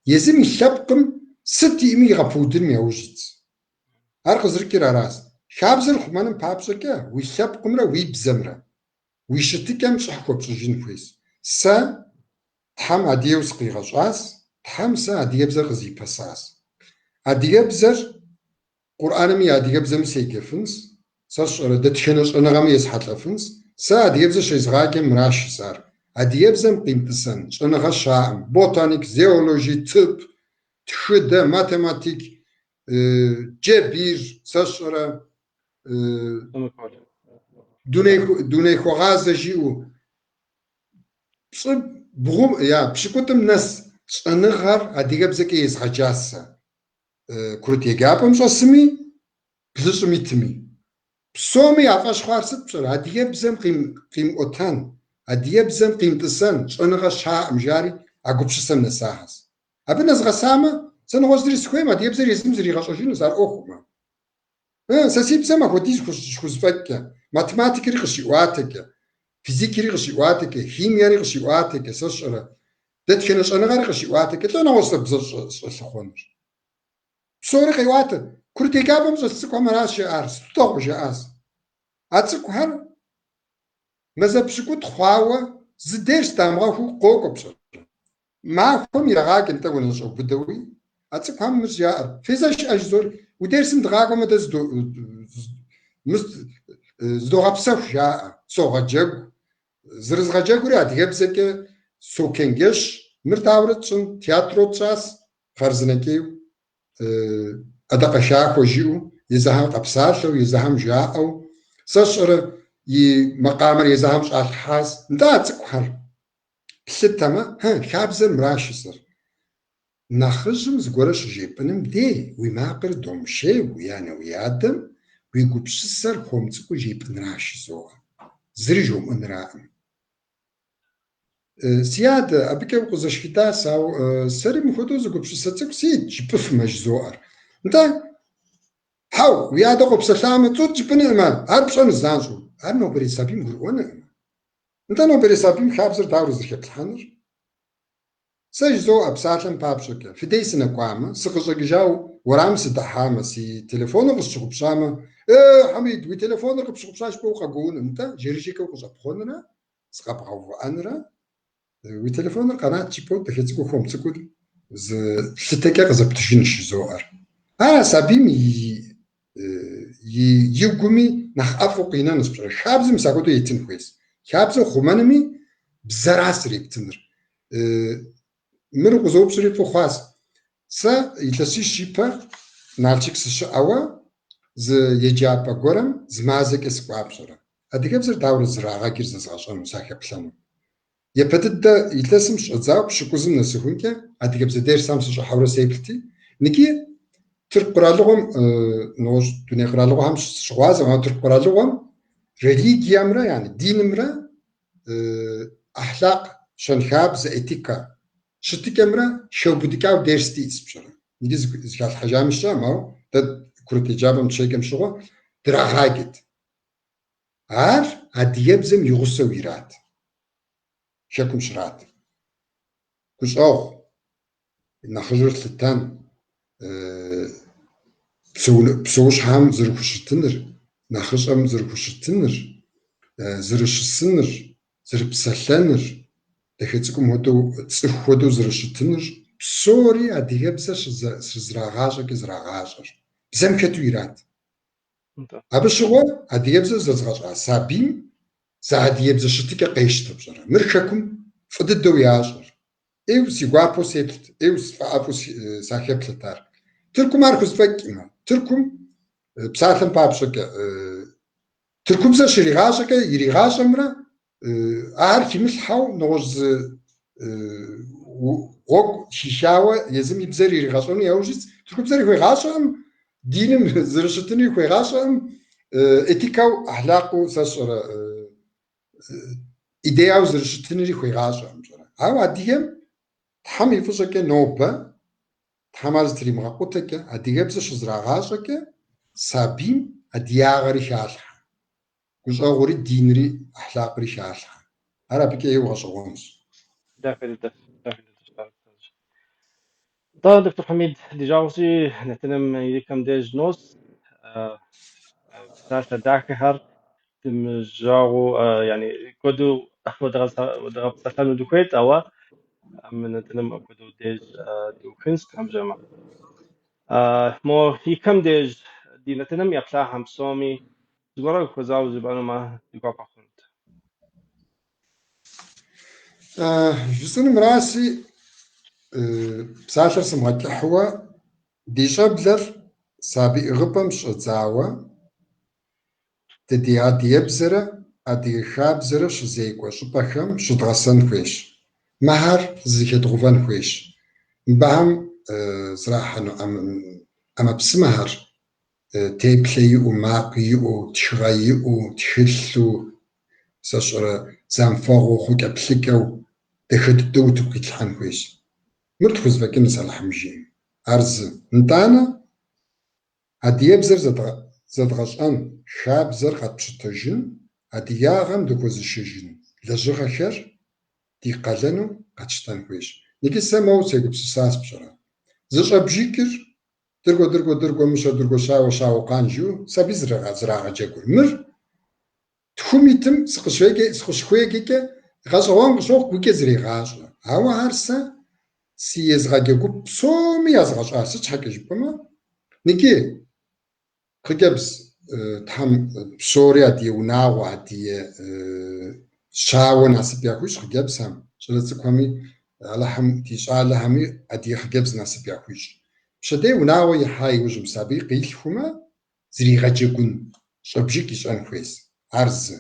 Speaker 2: يزم يشبقم ستي إمي غفودن ميوجد عر خزركي راراس خابزر خمانم بابسكا ويشبقم را ويبزم ويشتكم شحكو بسجين فويس سا تحم عديو سقيغة شاس تحم سا عديو بزر غزي بساس عديو بزر قرآن مي عديو بزر مسيقفنس ساش دتشنش أنغام يسحط لفنس سا عديو بزر شيزغاكي مراش سار عديو بزر قيمتسن شنغا شاعم بوتانيك زيولوجي طب تخدة ماتيماتيك جبير ساش دوني خوغازة جيو بغم يا بشكوتم ناس شنغار عديجاب زكي يزغجاسا كروتي جابم شاسمي بزشمي تمي بسومي عفاش خارست بشر عديجاب زم قيم اوتان عديجاب زم قيم تسن شنغا شاع مجاري عقوبش سم نساحس ابن از غسامه سنغوز دريس خويم عديجاب زر يزم زري غشاشين زار اوخما ساسيب زما كوديس خوز فكا ماتماتيكي ريخشي واتك فيزيكي ريغشي واتك هيميا ريغشي واتك سشرة دتكنش أنا غير ريغشي واتك لا نوصل بزر شخونش بصورة قيواتة كرتي كابم جسكو مراش أرس طوق جاس أتسكو هر ماذا بشكو تخواوة زديرش تامغا هو قوكو بشر ما هم يرغاك انت ونشوف بدوي أتسكو هم مش جاء فيزاش أجزور وديرسم دغاكو مدى زدو غبسف جاء صوغا جاكو زرزغاجاكوري عديجابزكي سوكنجش مرتاورتشن تياتروتشاس خرزنكيو أدقى شاكو جيو يزاهم قبسالو يزاهم جاءو سشر مقامر يزاهم شالحاس ندا تسكوحر بستما خابزر مراشسر نخرجم زغورش جيبنم دي ويماقر دومشي ويانا ويادم ويقوبشسر خومتسكو جيبن راشزوها زرجهم انرائم سيادة أبيكي وقوزش كتاس أو سري مخدوز قبش ستسك سيد جبف مجزوار انت حاو ويادا قبش سلامة توت جبني امان عربشان الزانشو عرنو بري سابيم قرؤونا انت نو بري سابيم خابزر داورو زخيب الحنر سجزو أبساتلن بابشوكا في ديسنا قوامة سقشك جاو ورام سدحامة سي تليفون قبش قبشامة حميد وي تليفون قبش قبشاش بوقا قون انت جيريشيكا وقش أبخوننا سقاب غوفو أنرا وي تليفون قناة تشيبو تخيتسكو خومتسكو شتكا قزبتشينش زوار سابيم يقومي نخ أفوقينا نسبر خابز مساقودو يتن كويس خابز خمانمي بزراس ريبتنر من قزوب شريفو خواس سا يتلسي شيبا نالشيك سشاوا ز يجابا غورم زمازك اسقواب شرا اديك بزر داور زراغا كيرز زغاشن مساخ بلانو يبتد يتلسم شزاو شكوزن نسخونكا اديك بزر دير سامس حورا سيبلتي نكي ترقرالغم نوج دنيا قرالغو هم شغواز ما ترقرالغم ريليجيامرا يعني دينمرا أخلاق شنخابز إتيكا شتيكامرا شو بديكاو ديرستيس بشرا نجيز زكاة الحاجة مش ما تد كرت إجابة مشيكم شغل دراغاجت عار عديبزم يغسو ويرات شكم شرات كش أو نخرج ثلاثان بسوش هم زركوش التنر نخرج أم زركوش التنر زرش السنر زرب سلانر دخلتكم هدو زرش التنر بسوري عديبزا شزراغاجا كزراغاجر بزم كتويرات أبى شغل عديبزا زرغاجا سابيم زعديبزا شتيكا قيشت بجرا مرككم فضد وياجر eu si guapo seplt eu fapo sahepletar Türkum Markus Beckima Türkum psalm papşaka Türkum za şirigaşaka yirigaşamra ar kimil haw noz gog şişawa yazım ibzer yirigaşonu yavjit Türkum zari yirigaşam dinim zırşıtını yirigaşam etikaw ahlaqu sasra ideyaw zırşıtını yirigaşam ama diyem تحم يفوزك نوبة تحماز تريمغا قوتك أديجبز شزراغاشك سابيم أدياغري شالح كوز أغوري دينري أحلاقري شالح أنا بكي هو غشغونس
Speaker 1: داخل طيب دكتور حميد ديجاوسي نتنم يديكم ديج نوس بسالة داكهر تم جاو يعني كودو ودغب سلطان دوكويت أو من نتنم كودو ديج دو كنست هم جمع مو يكم ديج دي نتنم يبلا هم سومي زغرا كوزاو زبانو ما يقع بخونت
Speaker 2: جسن مراسي بسالة سمغت حوا ديجا بلر سابي غبم شزاوا تدي أديبزرة أدي خابزرة شزيكوا شبخم شدغسن خويش مهر زيكت غفن خويش بهم صراحة أما بسمهر تيبلي وماقي وتشغي وتحلو سشرة زنفاغو خوك أبليكو تخددو تبقي تلحن خويش مرتخز فاكين صالح مجين أرز نتانا أديبزر زدغشان خابزر قد بشتجن أدياغم دكوز الشجن لجغة خير دي قلنو قد شتان خويش نيكي سماو سيقب سساس بشرا زش أبجيكر درغو مشا درغو شاو قانجو سابي زراغة جاكور مر تخوميتم سخشويكي غاشوان غشوق كوكي زريغاش هوا هارسا سيزغاجيكو بسومي يزغاش أرسا تحكي جبما نيكي خجبس تحم بسوريا دي وناوا دي شاو ناسب ياكوش خجبس هم شلتكومي لحم تيشال لحمي أدي خجبس ناسب ياكوش شدي وناوا يحاي وجم سابي قيل هما زريغاجيكون شبجيك يشان كويس عرز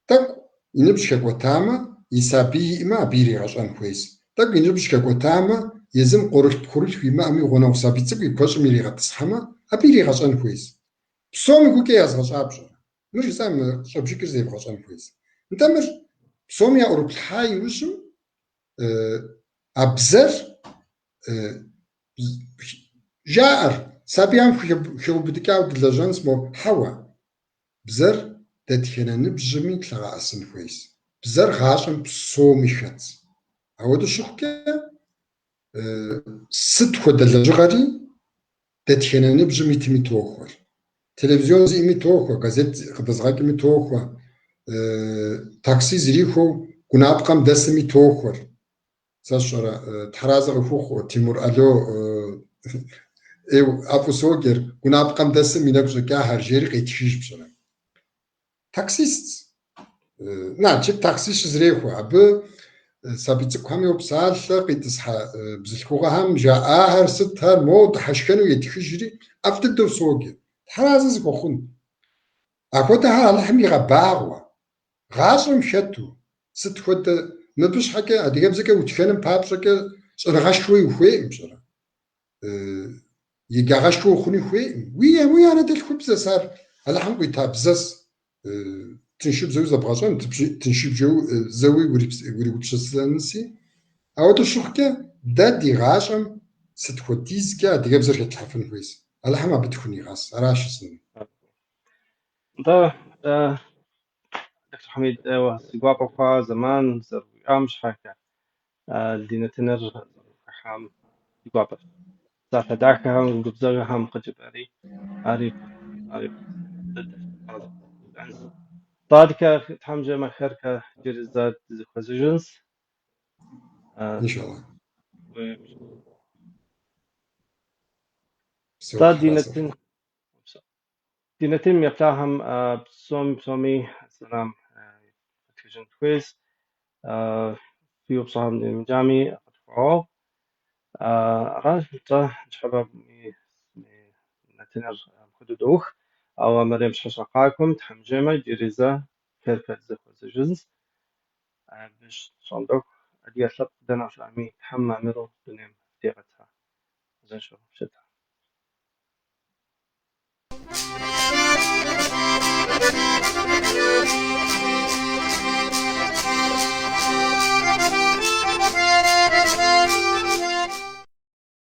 Speaker 2: تك ينبش كوتاما يسابي ما بيري عشان كويس تك ينبش كوتاما يزم قرط فيما أمي غناو سابي تسبي كوش ميري غتصحما أبيري عشان كويس بسومي كوكي يزغش أبشر مش يسام شبجيك زي عشان كويس أنت مش بسومي أوروب الحاي وجم أبزر جائر سابيان خو بدكاو دلجانس مو حوا بزر تدخنا نبجمي تلغا أسن كويس بزر غاشم بسومي خات عودو شوكا ست خود دلجغري تدخنا نبجمي تمي توخور تلفزيون زي مي توخور غازيت قدزغاك مي توخور تاكسي زريخو كنا أبقام دسمي توخور ساشورا تحرازغ فوخو تيمور ألو ايو ابو سوغر كنا ابقام دسم ينبجو كا هرجيري قيتشيش بشنا تاكسيست ناتشك تاكسيش زريخو ابو سابيت كامي وبسال قيتسحا بزلخوغا هم جاء هر ست هر مود حشكنو يتخجري افتدو سوغر تحرازز كوخون اكوتا ها لحمي غباغوا غاشم شتو ست خد نبش حكا اديبزكا وتفنم بابشكا صنغاشوي وخوي بشنا يجعشوا خوني خوي ويا أنا دل خبز صار على حمقي تابزس تنشب زوي زبغاشان تنشب جو زوي وري بشسلانسي أو تشوفك دادي غاشم ستخوتيز كا دي بزر يتحفن كويس على حما بتخوني غاس راش سن
Speaker 1: ده دكتور حميد سيقوا بقى زمان زر أمش حكا دينا تنر حام يقوا بس ساعة داك هم قبزر هم قجب أري ضد أنس طادك تحمجة ما خيرك جرزات زخوزجنس
Speaker 2: إن شاء الله سوق
Speaker 1: طاد
Speaker 2: حراسة
Speaker 1: دينتين يفتاهم بسومي سلام تكجن كويس فيو بصهم من جامي أفتفعو راج بتا شباب نتنر خدودوخ أو مريم شخصاقاكم تحمجيما جريزة كيركت زخوزجنس باش صندوق أدي أسلب دنا شامي تحمى مرو دنيم ديغتها زين شو شتا